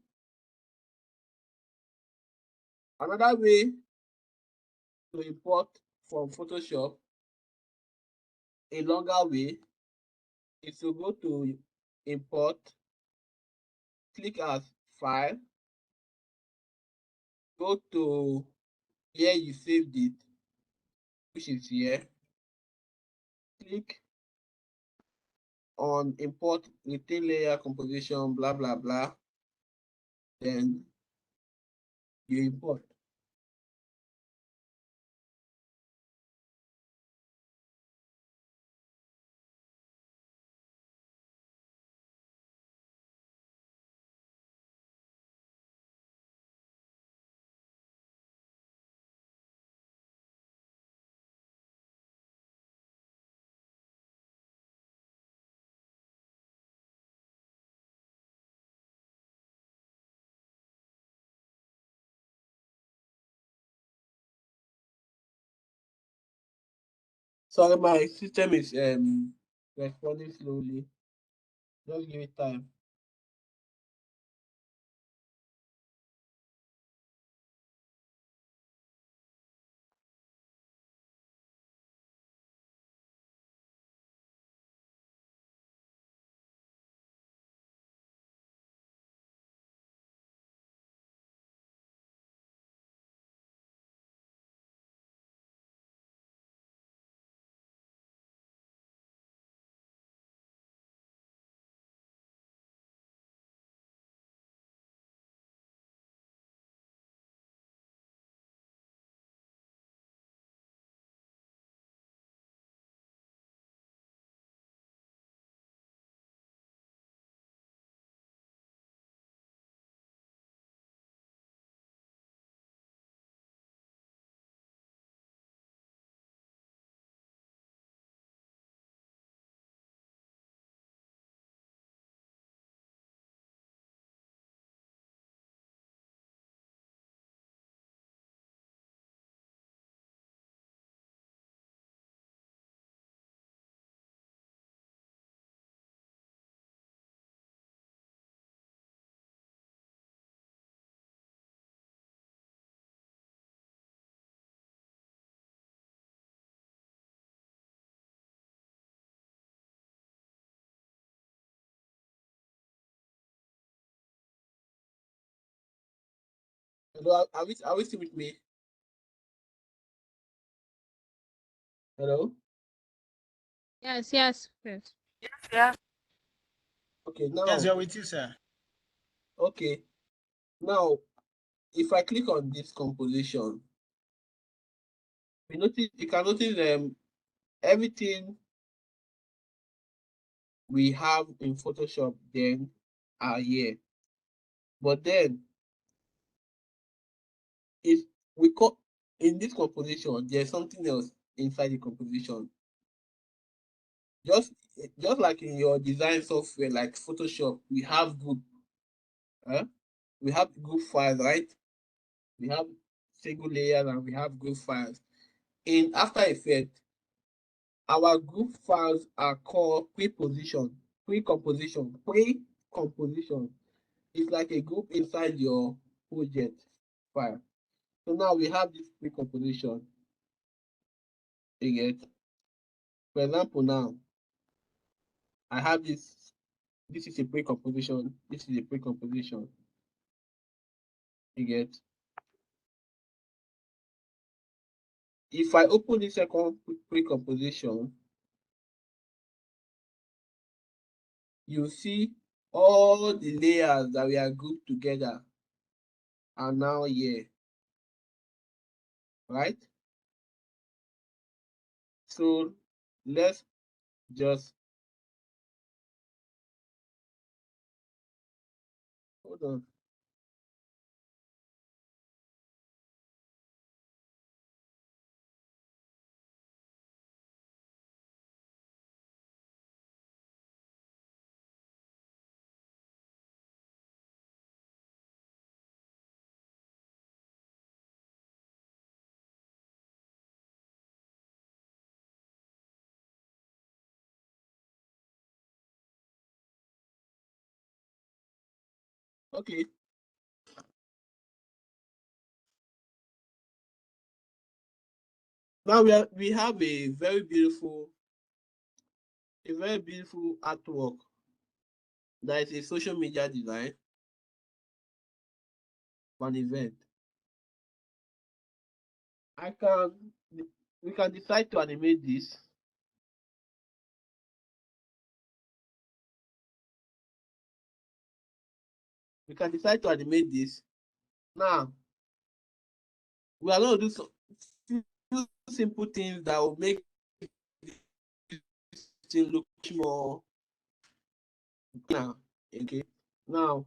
Another way to import from Photoshop, a longer way, is to go to import, click as file, go to where you saved it, which is here, click on import within layer composition, blah blah blah, then you import. Sorry, my system is responding slowly. Just give it time. Hello, are we still with me? Hello? Yes, yes, yes. Yeah. Okay, Yes, now, we are with you, sir. okay. Now, if I click on this composition, you can notice everything we have in Photoshop then are here. But then if we call in this composition, there's something else inside the composition. Just just like in your design software like Photoshop, we have group, we have group files, right? We have single layers and we have group files. In After Effects, our group files are called pre-composition. Pre-composition is like a group inside your project file. So now we have this pre-composition. You get, for example, now I have this. This is a pre-composition. This is a pre-composition. You get. If I open the second pre-composition, you see all the layers that we are grouped together are now here, right? So let's just hold on. Okay. Now we have a very beautiful artwork that is a social media design for an event. We can decide to animate this. We can decide to animate this. Now, we are going to do some few simple things that will make this thing look more. Now, okay. Now,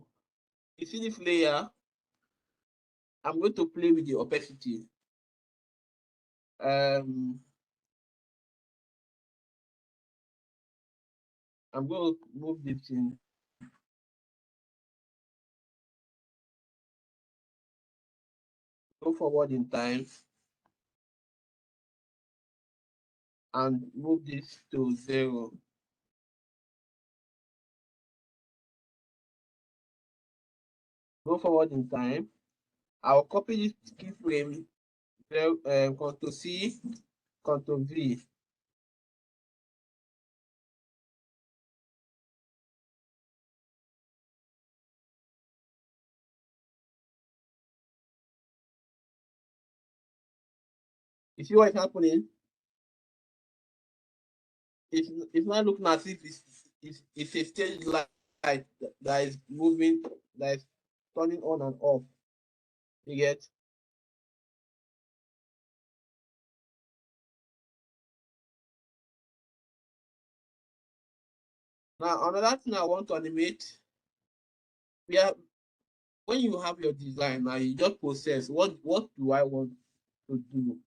you see this layer? I'm going to play with the opacity. I'm going to move this thing. Go forward in time and move this to 0. Go forward in time. I'll copy this keyframe, Ctrl C, Ctrl V. You see what is happening? It's not looking as if it's a stage light that is moving, that is turning on and off. You get? Now, another thing I want to animate, when you have your design now, you just process what do I want to do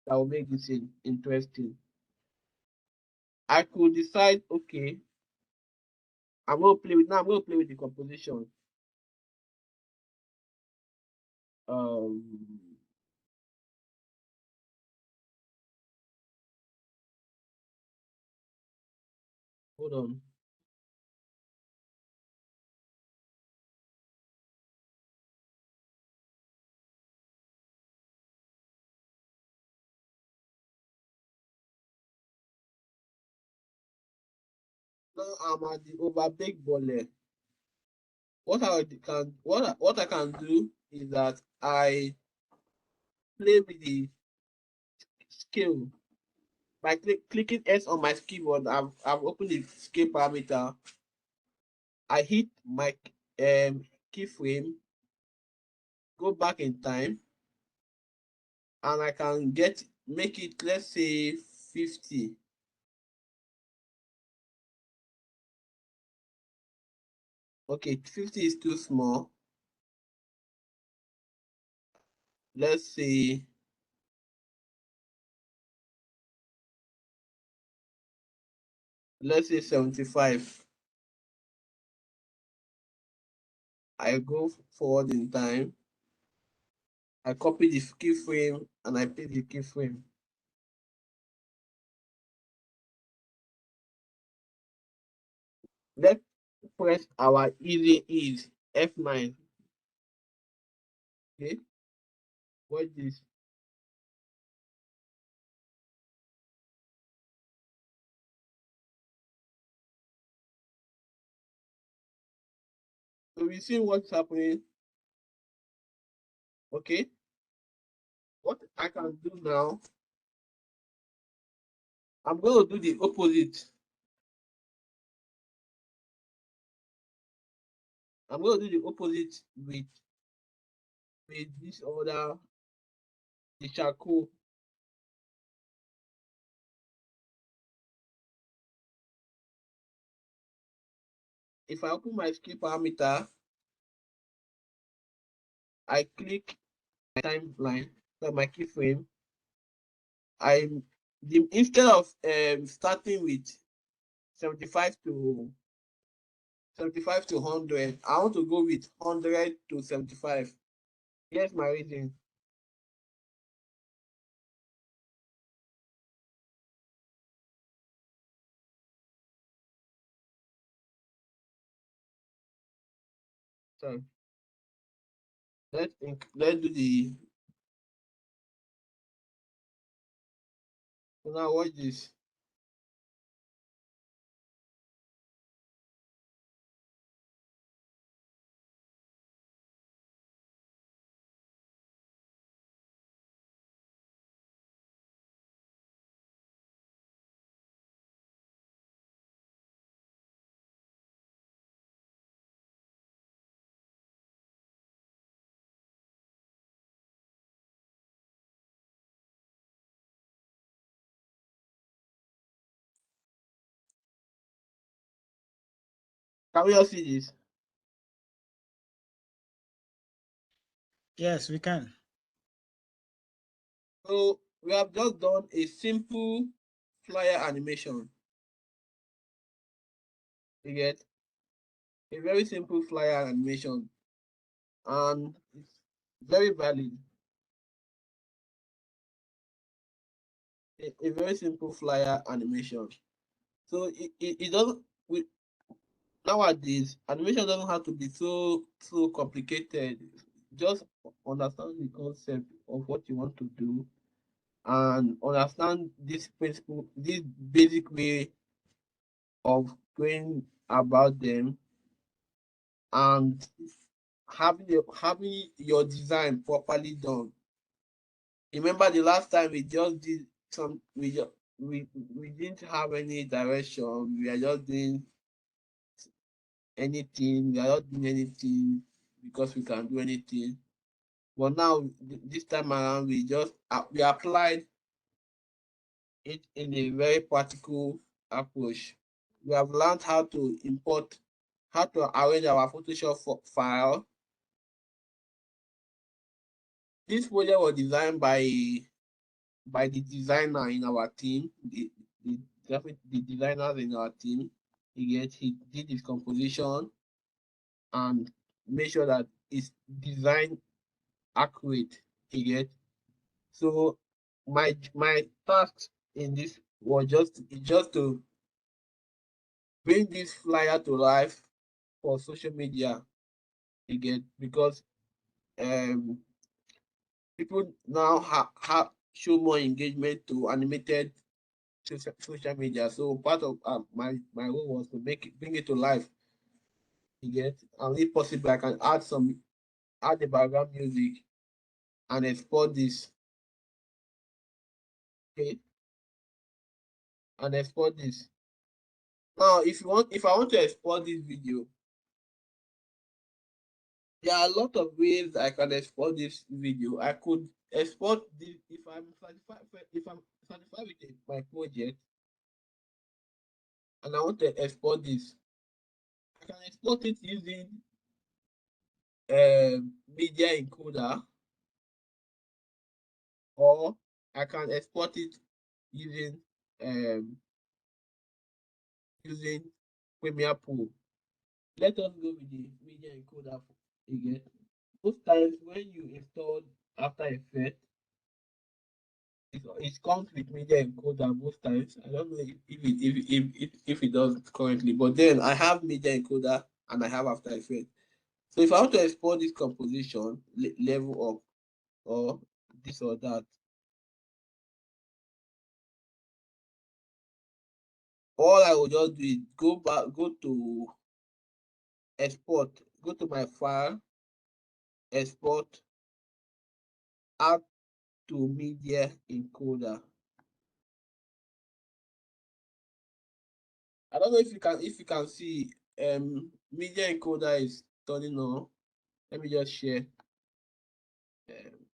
that will make this interesting. I could decide, okay, I'm going to play with the composition. Um, hold on. Now I'm at the overbake bullet. What I can do is that I play with the scale by clicking S on my keyboard. I've opened the scale parameter. I hit my keyframe, go back in time, and I can make it, let's say, 50. Okay, 50 is too small. Let's say 75. I go forward in time. I copy the keyframe and I paste the keyframe. Let's press our easy ease F9. Okay, watch this. So we see what's happening. Okay, what I can do now, I'm going to do the opposite. I'm going to do the opposite with this other, the charcoal. If I open my scale parameter, I click my timeline, so my keyframe. Instead of starting with 75 to 100, I want to go with 100 to 75. Here's my reason. Sorry. let's do the. So now watch this. Can we all see this? Yes, we can. So we have just done a simple flyer animation. You get a very simple flyer animation, and it's very valid. A very simple flyer animation. So it doesn't. Nowadays animation doesn't have to be so complicated. Just understand the concept of what you want to do and understand this principle, this basic way of going about them, and having your design properly done. Remember the last time we just did some we didn't have any direction. We are just doing anything. We are not doing anything because we can do anything. But now this time around we just we applied it in a very practical approach. We have learned how to import, how to arrange our Photoshop file. This project was designed by the designer in our team, the designers in our team. He did his composition and made sure that it's design accurate. You get. So my task in this was just to bring this flyer to life for social media. You get, because um people now show more engagement to animated social media. So part of my role was to bring it to life. You get, and if possible, I can add the background music and export this. Okay, and export this. Now, if I want to export this video, there are a lot of ways I can export this video. I could export this if I'm satisfied with my project and I want to export this. I can export it using Media Encoder, or I can export it using um using Premiere Pro. Let us go with the Media Encoder again. Most times when you install After Effects, it comes with Media Encoder most times. I don't know if it does currently, but then I have Media Encoder and I have After Effects. So if I want to export this composition level up or this or that, all I will just do is go to export, go to my file, export, add to Media Encoder. I don't know if you can see Media Encoder is turning on. Let me just share. Um,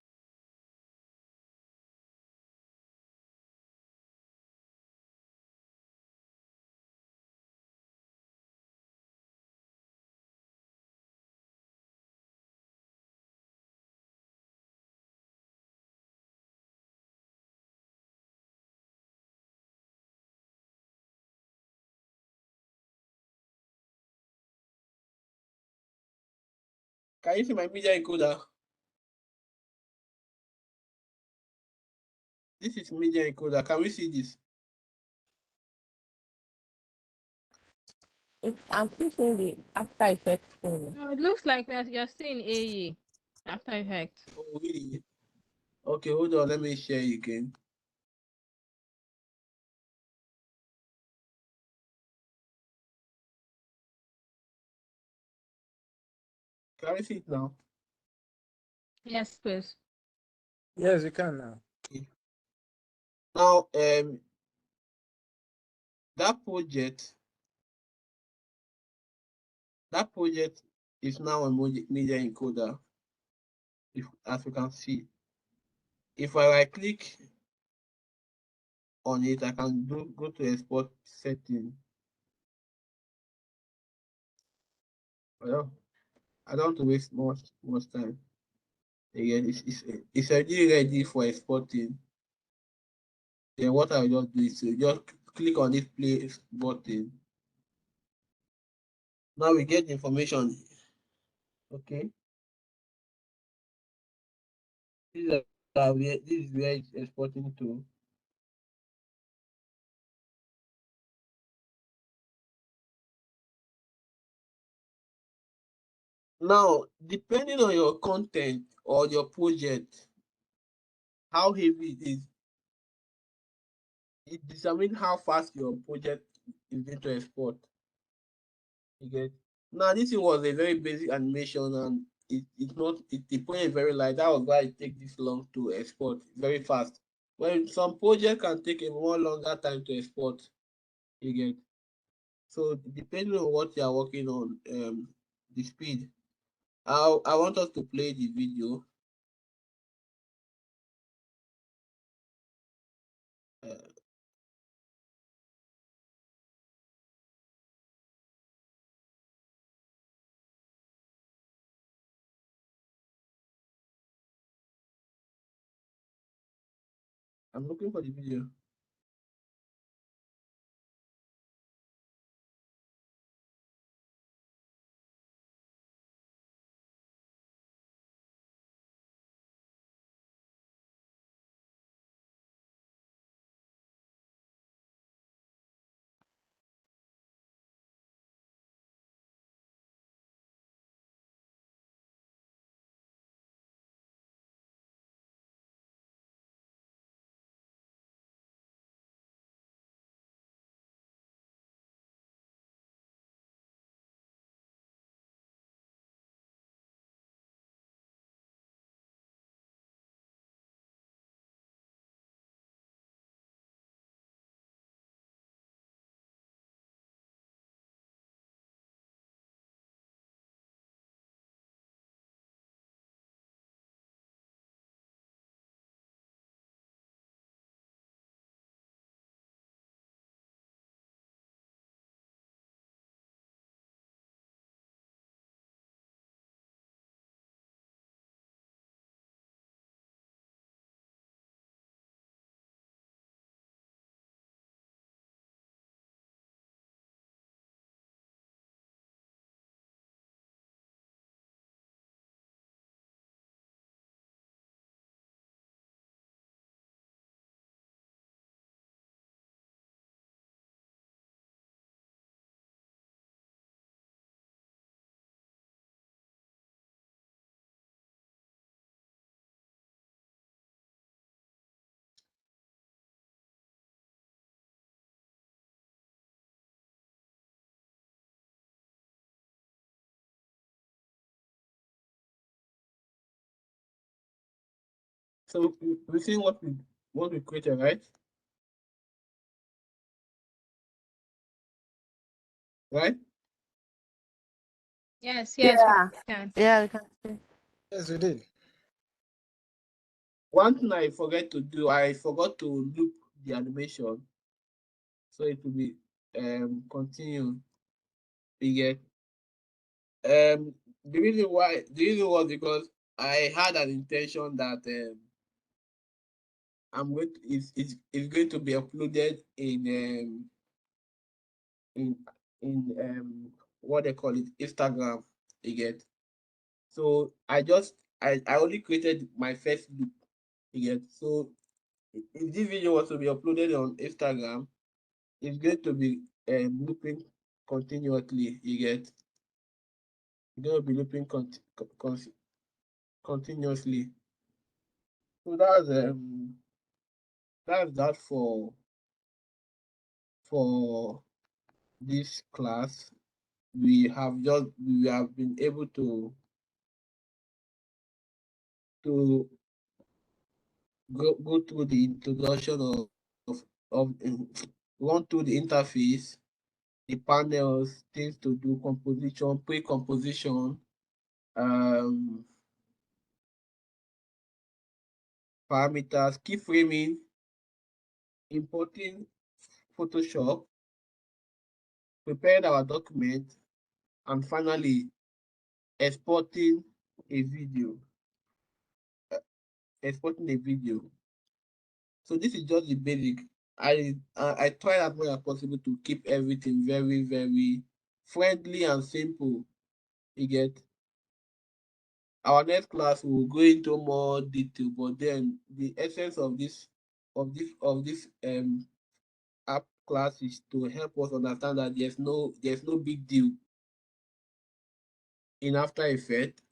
can you see my Media Encoder? This is Media Encoder. Can we see this? I'm thinking the After Effects thing. No, it looks like you're seeing AE. After Effects. Oh, really? Okay, hold on. Let me share again. Can you see it now? Yes, please. Yes, you can now. Okay. Now, that project, is now on Media Encoder. If, as you can see, if I right click on it, I can go to export setting. I don't want to waste much time. Again, it's already ready for exporting. Then what I just do is to just click on this play button. Now we get the information. Okay. This is where it's exporting to. Now, depending on your content or your project, how heavy it is, it determines how fast your project is going to export. You get. Now this was a very basic animation and the point is very light. That was why it takes this long to export very fast. When some project can take a more longer time to export, you get. So depending on what you are working on, the speed. I want us to play the video. Uh, I'm looking for the video. So we see what we created, right? Right? Yes, Yeah. we can. Yeah, we can see. Yes, we did. One thing I forgot to do, I forgot to loop the animation. So it will be continue. You get. The reason was because I had an intention that it's going to be uploaded in what they call it, Instagram. You get. So I only created my first loop. You get. So if this video was to be uploaded on Instagram, it's going to be looping continuously. You get. It's going to be looping continuously. So that's that for this class. We have been able to go through the introduction of run through the interface, the panels, things to do, composition, pre-composition, parameters, keyframing, importing Photoshop, preparing our document, and finally exporting a video. So this is just the basic. I try as much as possible to keep everything very, very friendly and simple. You get. Our next class will go into more detail, but then the essence of this app class is to help us understand that there's no big deal in After Effects.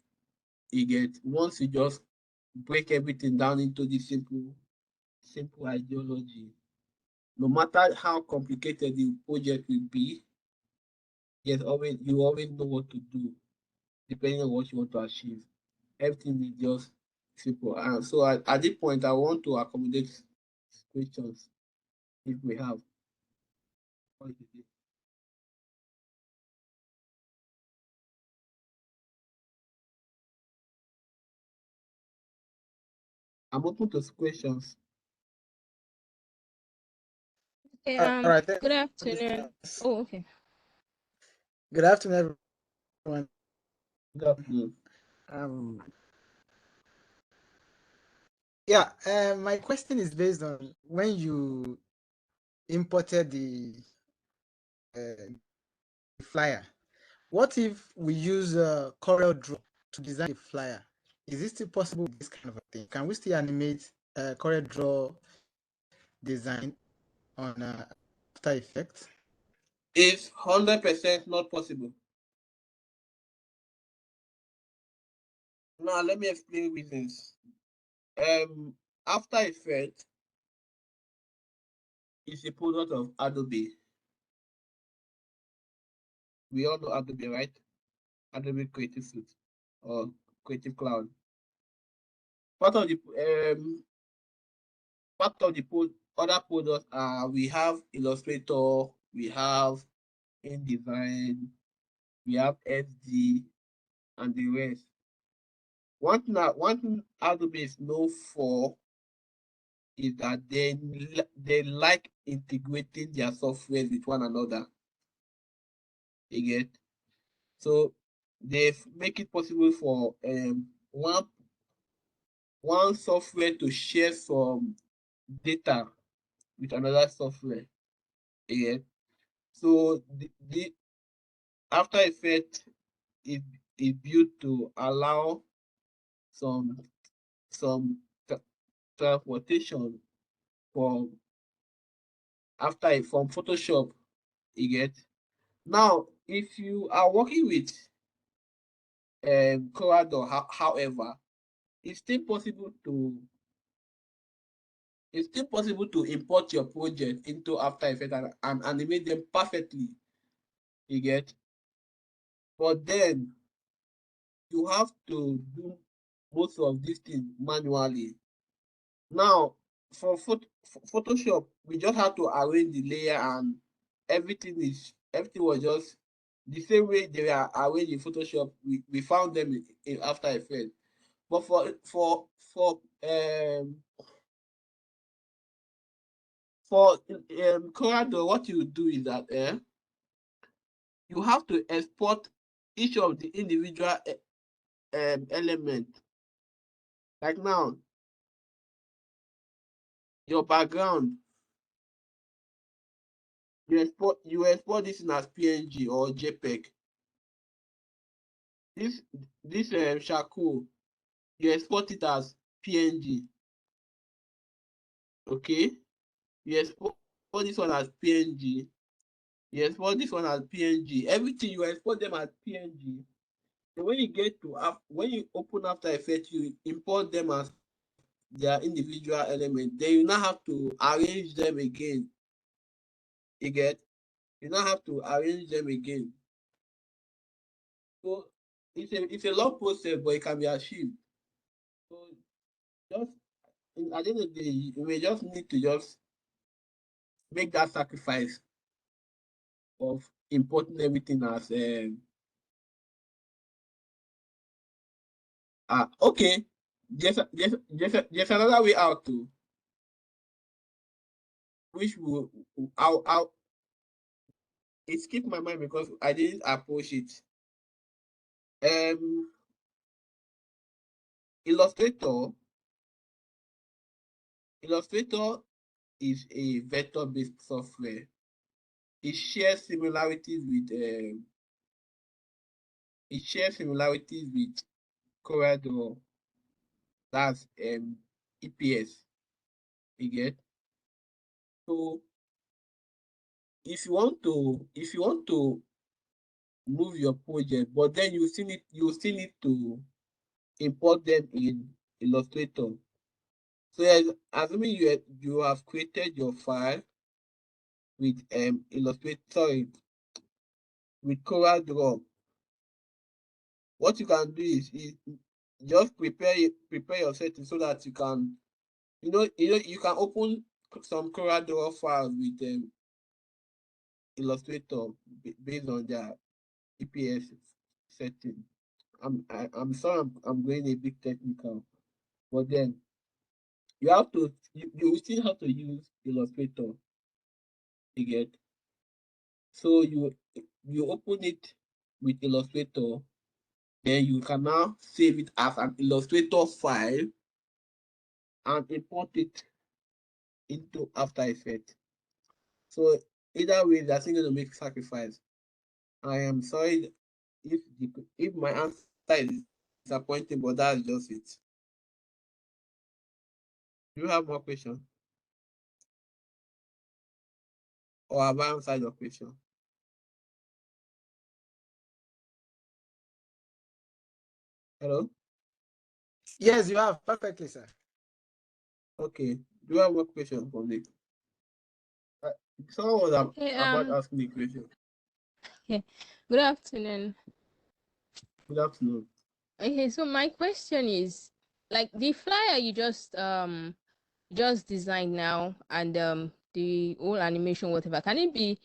You get, once you just break everything down into the simple ideology. No matter how complicated the project will be, you always know what to do depending on what you want to achieve. Everything is just simple. And so at this point, I want to accommodate questions if we have. I'm open to questions. Okay, All right. good afternoon. Oh, okay. Good afternoon, everyone. Good afternoon. Yeah, my question is based on when you imported the flyer. What if we use Corel Draw to design a flyer? Is it still possible with this kind of a thing? Can we still animate Corel Draw design on After Effects? It's 100% not possible. Now let me explain reasons. After Effects is a product of Adobe. We all know Adobe, right? Adobe Creative Suite or Creative Cloud. Part of the other products are, we have Illustrator, we have InDesign, we have SD, and the rest. One thing Adobe is known for is that they like integrating their software with one another. You get? So they make it possible for one software to share some data with another software. You get? So the After Effects is built to allow some transportation from from Photoshop. You get? Now, if you are working with Corel, however, it's still possible to import your project into After Effects and animate them perfectly. You get? But then you have to do most of these things manually. Now, for Photoshop, we just have to arrange the layer and everything was just the same way they are arranged in Photoshop. We found them in After Effects. But for Corel, what you do is that you have to export each of the individual elements. Like now, your background, you export this in as PNG or JPEG. This charcoal, you export it as PNG. Okay, you export this one as PNG. You export this one as PNG. Everything you export them as PNG. So when you get to when you open After Effects, you import them as their individual element. Then you now have to arrange them again. You get? You now have to arrange them again. So it's a long process, but it can be achieved. So just at the end of the day, you may just need to just make that sacrifice of importing everything as okay. There's another way out too, which will I'll it skipped my mind because I didn't approach it. Um, Illustrator is a vector-based software. It shares similarities with CorelDRAW. That's EPS. You get? So if you want to move your project, but then you still need to import them in Illustrator. So assuming you have created your file with Illustrator, with CorelDRAW, what you can do is just prepare your settings so that you can you can open some CorelDRAW files with Illustrator based on their EPS setting. I'm sorry I'm going a bit technical, but then you still have to use Illustrator. You get? So you open it with Illustrator, then you can now save it as an Illustrator file and import it into After Effects. So either way, they're still going to make sacrifice. I am sorry if my answer is disappointing, but that's just it. Do you have more questions? Or have I answered your question? Hello? Yes, you have perfectly, sir. Okay. Do you have more questions for me? Someone was about asking me a question. Okay. Good afternoon. Good afternoon. Okay, so my question is, like, the flyer you just designed now, and the whole animation, whatever, can it be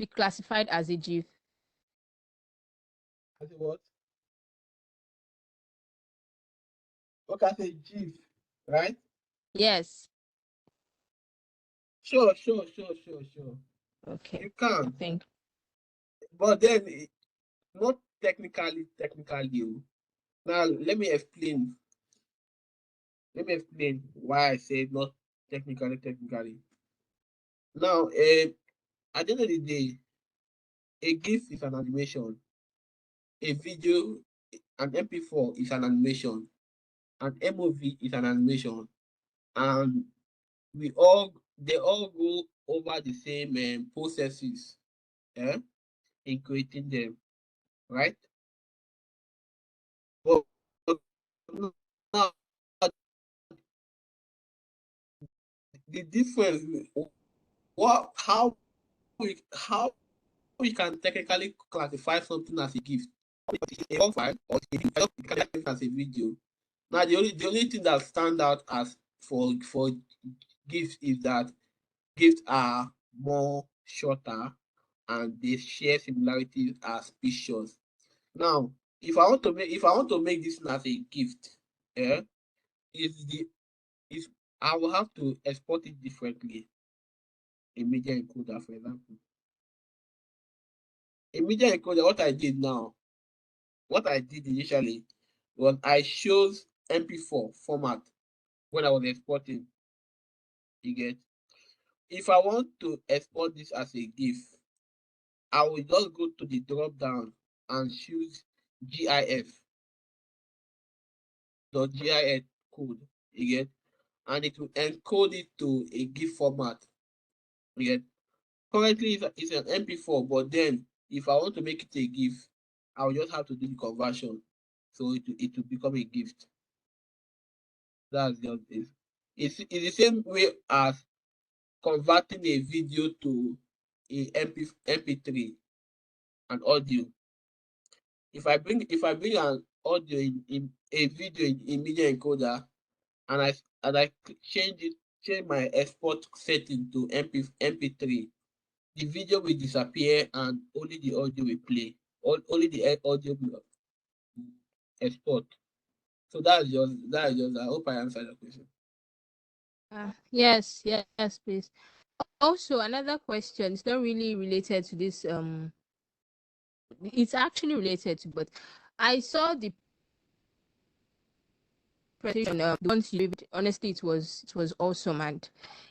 classified as a GIF? As a what? Okay, as a GIF, right? Yes. Sure. Okay. You can, Thank but then not technically. Now let me explain. Why I say not technically. Now, at the end of the day, a GIF is an animation. A video, an MP4 is an animation. An MOV is an animation, and they all go over the same processes in creating them, right? But now the difference, how we can technically classify something as a gift, a raw file or a video, it can be as a video. Now the only thing that stand out as for gifts is that gifts are more shorter and they share similarities as pictures. Now, if I want to make this as a gift, yeah, is the is I will have to export it differently in Media Encoder, for example. In Media Encoder, what I did initially was I chose MP4 format when I was exporting. You get? If I want to export this as a GIF, I will just go to the drop down and choose GIF, .gif code. You get? And it will encode it to a GIF format. You get? Currently, it's an MP4, but then if I want to make it a GIF, I will just have to do the conversion, so it will become a gift. That's just it. It's the same way as converting a video to a MP3 and audio. If I bring an audio in a video in Media Encoder, and I change my export setting to MP3, the video will disappear and only the audio will play. Only the audio will export. So that's just I hope I answered the question. Yes, yes, please. Also, another question. It's not really related to this. It's actually related to, but I saw the presentation. The ones you did, honestly, it was awesome, and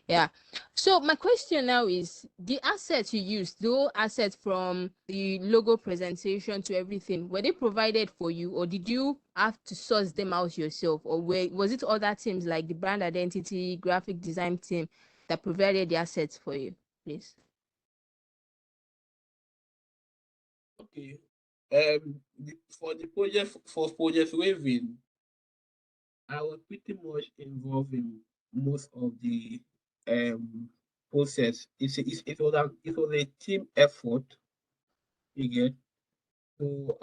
yeah. So my question now is, the assets you used, the whole assets from the logo presentation to everything, were they provided for you, or did you have to source them out yourself, or was it other teams like the brand identity, graphic design team that provided the assets for you, please? Okay. For the project for Project Raven, I was pretty much involved in most of the process. It was a team effort. You get. So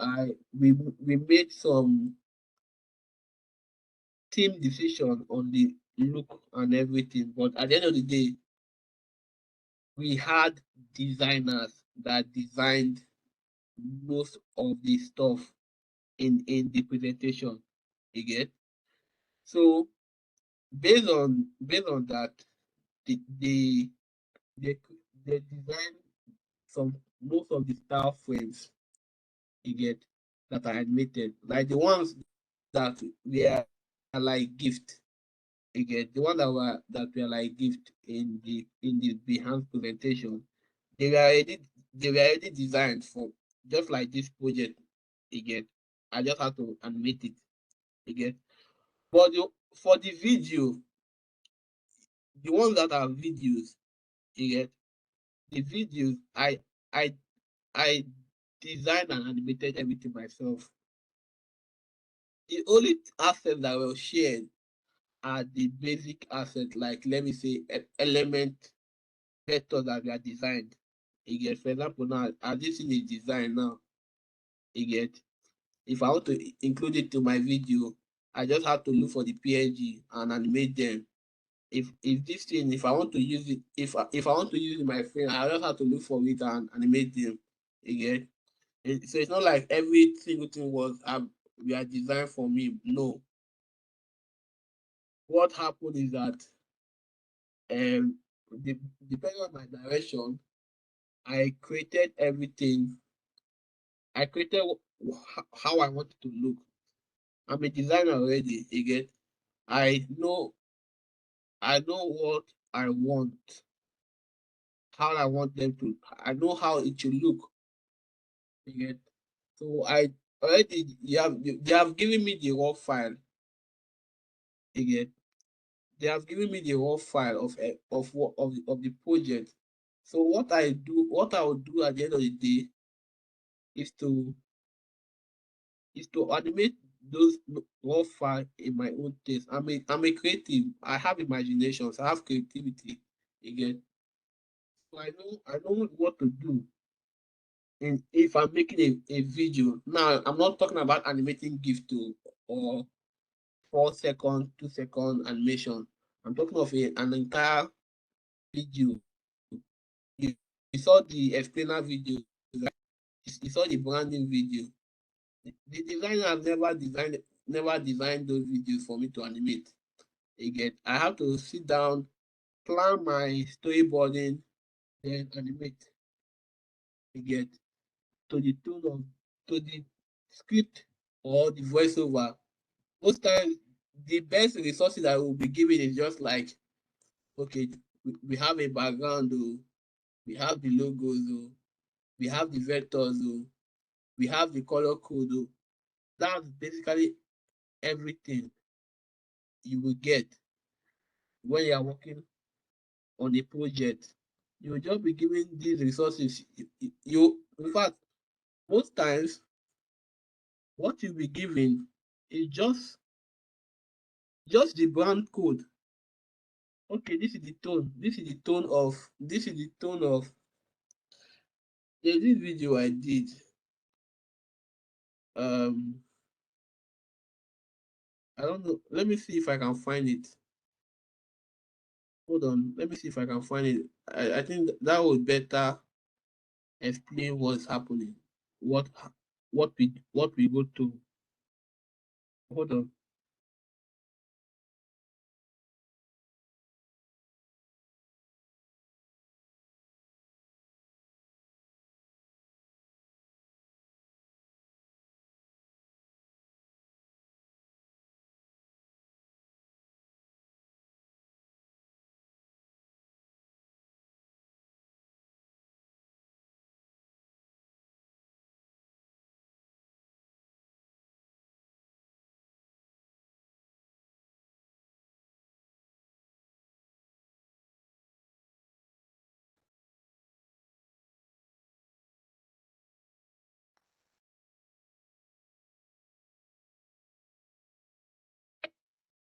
we made some team decision on the look and everything, but at the end of the day, we had designers that designed most of the stuff in the presentation. You get. So based on that, the they they design some most of the style frames you get that are animated, like the ones that were like gift. You get the one that were like gift in the Behance presentation. They were already designed for just like this project. You get. I just had to animate it. You get. But for the video, the ones that are videos, you get the videos. I I designed and animated everything myself. The only assets that were shared are the basic assets, like let me say element vectors that were designed. You get, for example, now as this thing is designed now, you get. If I want to include it to my video, I just have to look for the PNG and animate them. If this thing, if I want to use it, if I want to use it in my frame, I just have to look for it and animate them. You get. So it's not like every single thing was we are designed for me. No. What happened is that depending on my direction, I created everything. I created how I wanted to look. I'm a designer already. You get. I know what I want, how I want them to. I know how it should look. You get. So I already they have given me the raw file. You get. They have given me the raw file of the project. So what I will do at the end of the day is to animate those raw file in my own taste. I'm a creative. I have imaginations. I have creativity. Again, so I know what to do. And if I'm making a video now, I'm not talking about animating GIF to or 4 second, 2 second animation. I'm talking of an entire video. You, you saw the explainer video, right? You saw the branding video. The designer has never designed those videos for me to animate. Again, I have to sit down, plan my storyboarding, then animate. Again, to the tune of to the script or the voiceover. Most times, the best resources I will be given is just like, okay, we have a background, we have the logos, we have the vectors, we have the color code. That's basically everything you will get when you are working on a project. You will just be given these resources. In fact, most times what you'll be given is just the brand code. Okay, this is the tone. This is the tone of. This is the tone of. There's this video I did. I don't know. Let me see if I can find it. Hold on. Let me see if I can find it. I think that would better explain what's happening. What we go to. Hold on.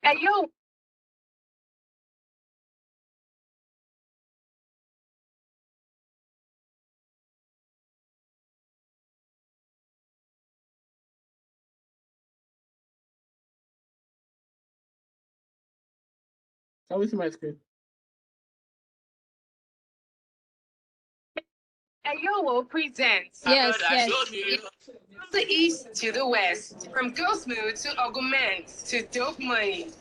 Hey, yo. Can we see my screen? Ayowo presents. Yes, yes. From the east to the west, from Ghost Mood to Augment to Dope Money.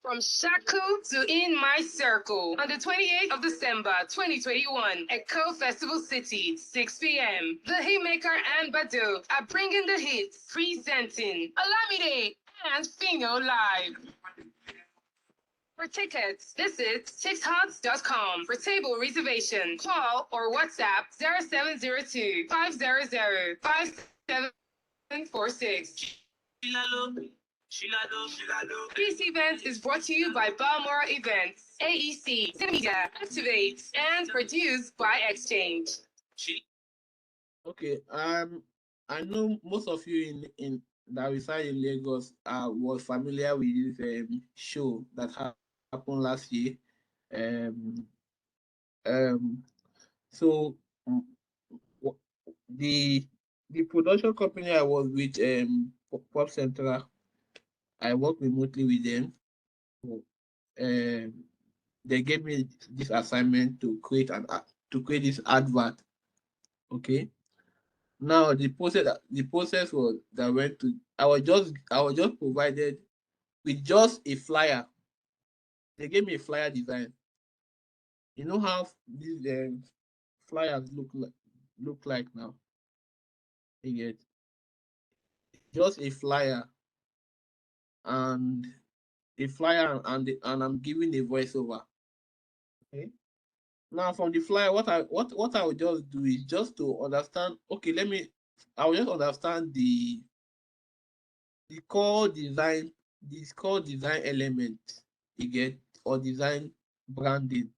From Shaku to In My Circle on the 28th of December 2021 at Co Festival City, 6 p.m. The Hitmaker and Badu are bringing the hits, presenting Olamide and Fino live. For tickets, visit tixhots.com. For table reservation, call or WhatsApp 0702 500 5746. This event is brought to you by Balmora Events, AEC, Media, Activate, and produced by Exchange. Okay. I know most of you in that reside in Lagos was familiar with this show that happened last year. Um. So the production company I was with, Pop Central, I work remotely with them. They gave me this assignment to create this advert. Okay. Now the process was that went to I was just provided with just a flyer. They gave me a flyer design. You know how these flyers look like now. You get just a flyer and and I'm giving a voiceover. Okay. Now from the flyer, what I would just do is just to understand. Okay, I will just understand the core design, element. You get, or design branding.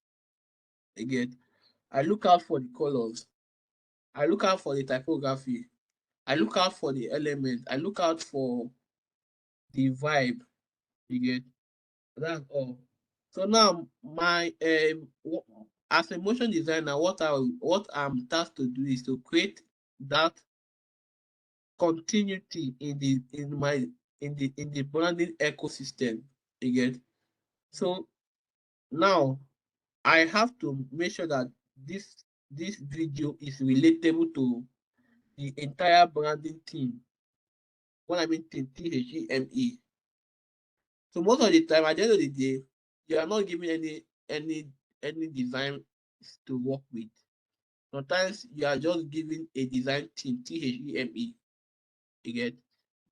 You get. I look out for the colors. I look out for the typography. I look out for the element. I look out for the vibe. You get. That's all. So now as a motion designer, what I'm tasked to do is to create that continuity in the branding ecosystem. You get. So now I have to make sure that this video is relatable to the entire branding team. What I mean team, THEME. So most of the time, at the end of the day, you are not given any design to work with. Sometimes you are just given a design team, THEME. You get.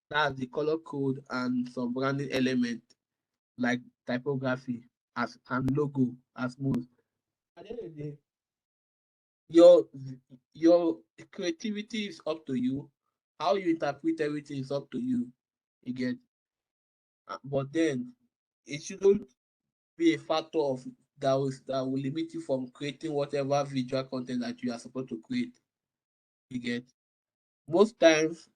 That's the color code and some branding element like typography and logo as most. At the end of the day, your creativity is up to you. How you interpret everything is up to you. You get. But then it shouldn't be a factor of that will limit you from creating whatever visual content that you are supposed to create. You get. Most times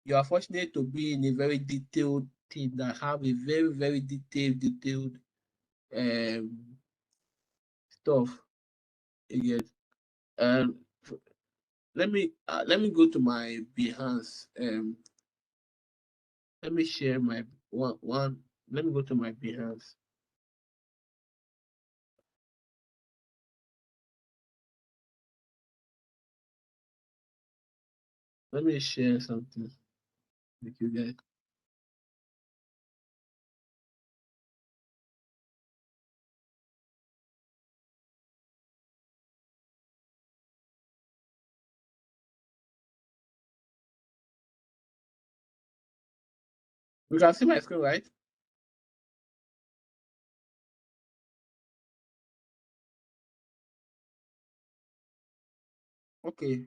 you are fortunate to be in a very detailed team that have a very, very detailed stuff. You get let me go to my Behance. Let me share my one. Let me go to my Behance. Let me share something with you guys. You can see my screen, right? Okay.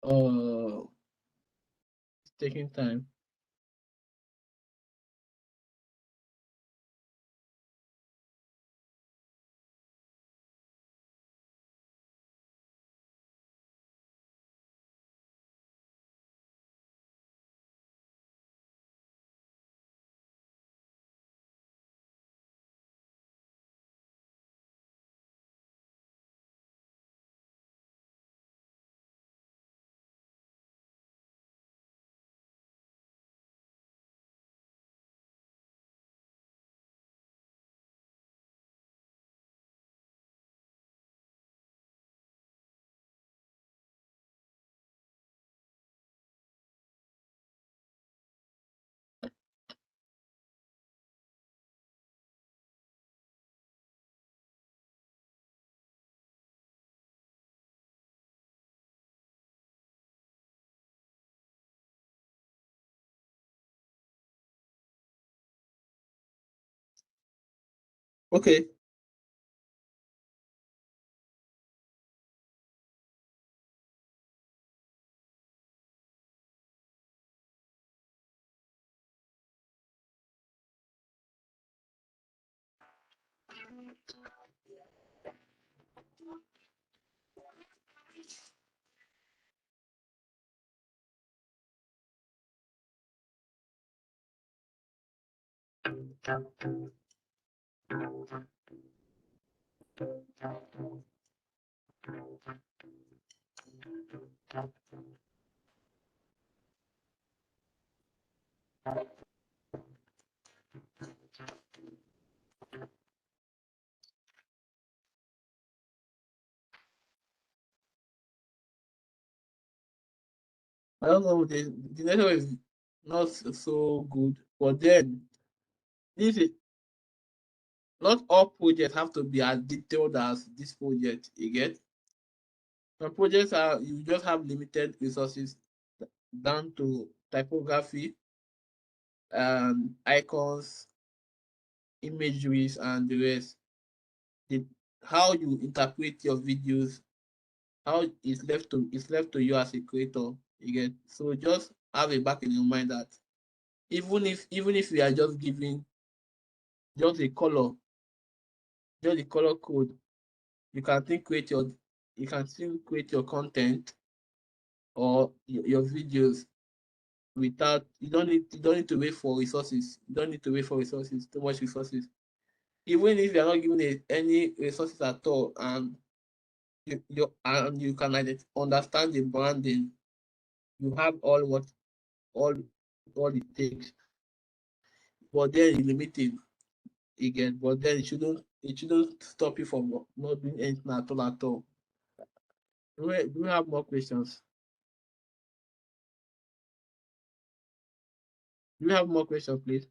It's taking time. Okay. I don't know, the network is not so good, but then this is not all projects have to be as detailed as this project. You get some projects are you just have limited resources down to typography and icons, imageries, and the rest. The, how you interpret your videos, how it's left to you as a creator. You get so just have it back in your mind that even if we are just giving just a color, just the color code, you can still create your content or your videos without you don't need to wait for resources. You don't need to wait for resources, too much resources. Even if you are not given any resources at all, and you can understand the branding, you have all all it takes. But then you limit it again. But then it shouldn't stop you from not doing anything at all. Do we have more questions? Do we have more questions, please?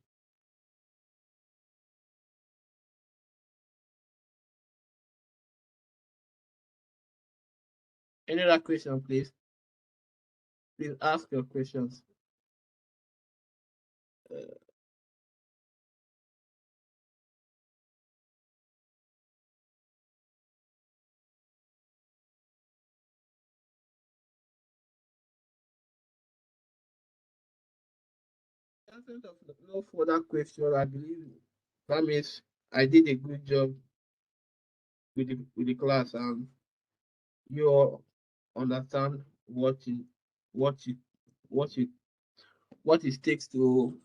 Any other question, please? Please ask your questions. Absent of no further question, I believe that means I did a good job with the class, and you all understand what it what it what it takes to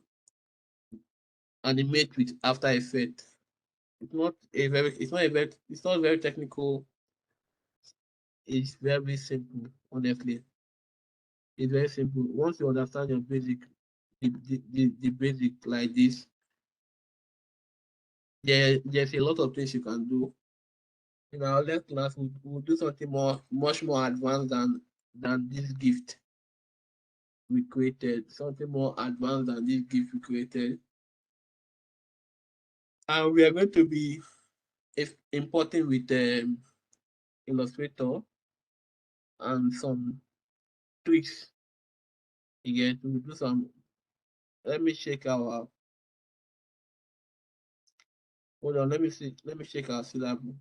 animate with After Effect. It's not very technical. It's very simple, honestly. It's very simple. Once you understand your basic, the basic like this, there's a lot of things you can do. In our next class, we'll do something much more advanced than this gift we created. Something more advanced than this gift we created. And we are going to be importing with Illustrator and some tricks. Again, we'll do some. Let me check our. Hold on. Let me see. Let me check our syllabus.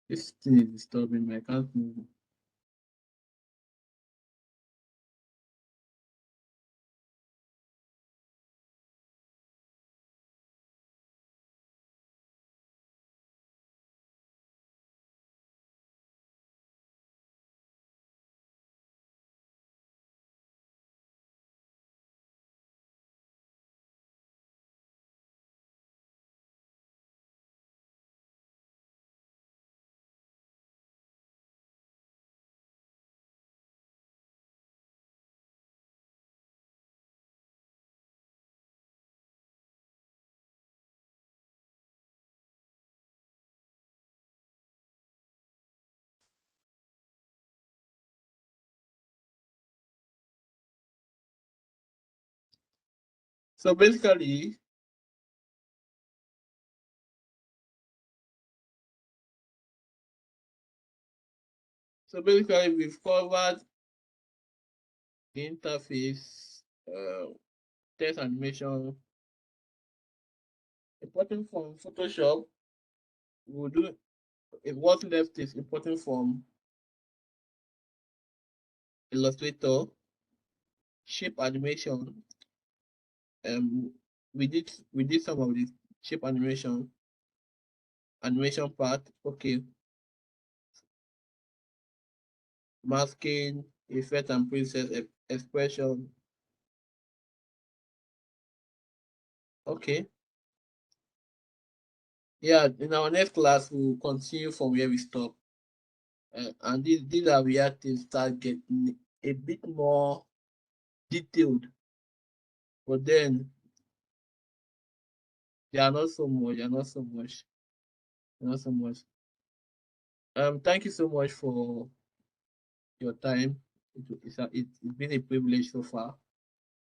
This thing is disturbing me. I can't move. So basically, we've covered the interface, text animation, importing from Photoshop. We'll do what's left is importing from Illustrator, shape animation. We did some of the shape animation part. Okay, masking, effect and preset expression. Okay. Yeah, in our next class, we'll continue from where we stop. And these are where things start getting a bit more detailed. But then they are not so much. They are not so much. Not so much. Thank you so much for your time. It's been a privilege so far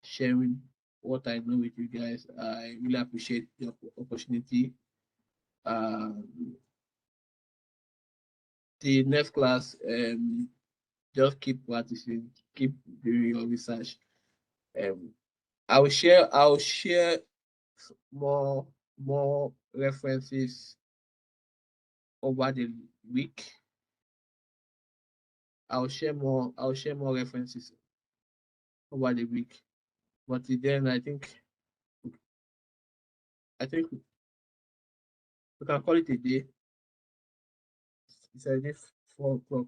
sharing what I know with you guys. I really appreciate the opportunity. The next class, just keep practicing, keep doing your research. I'll share more references over the week. I'll share more references over the week. But then I think I think we can call it a day. It's already 4 o'clock.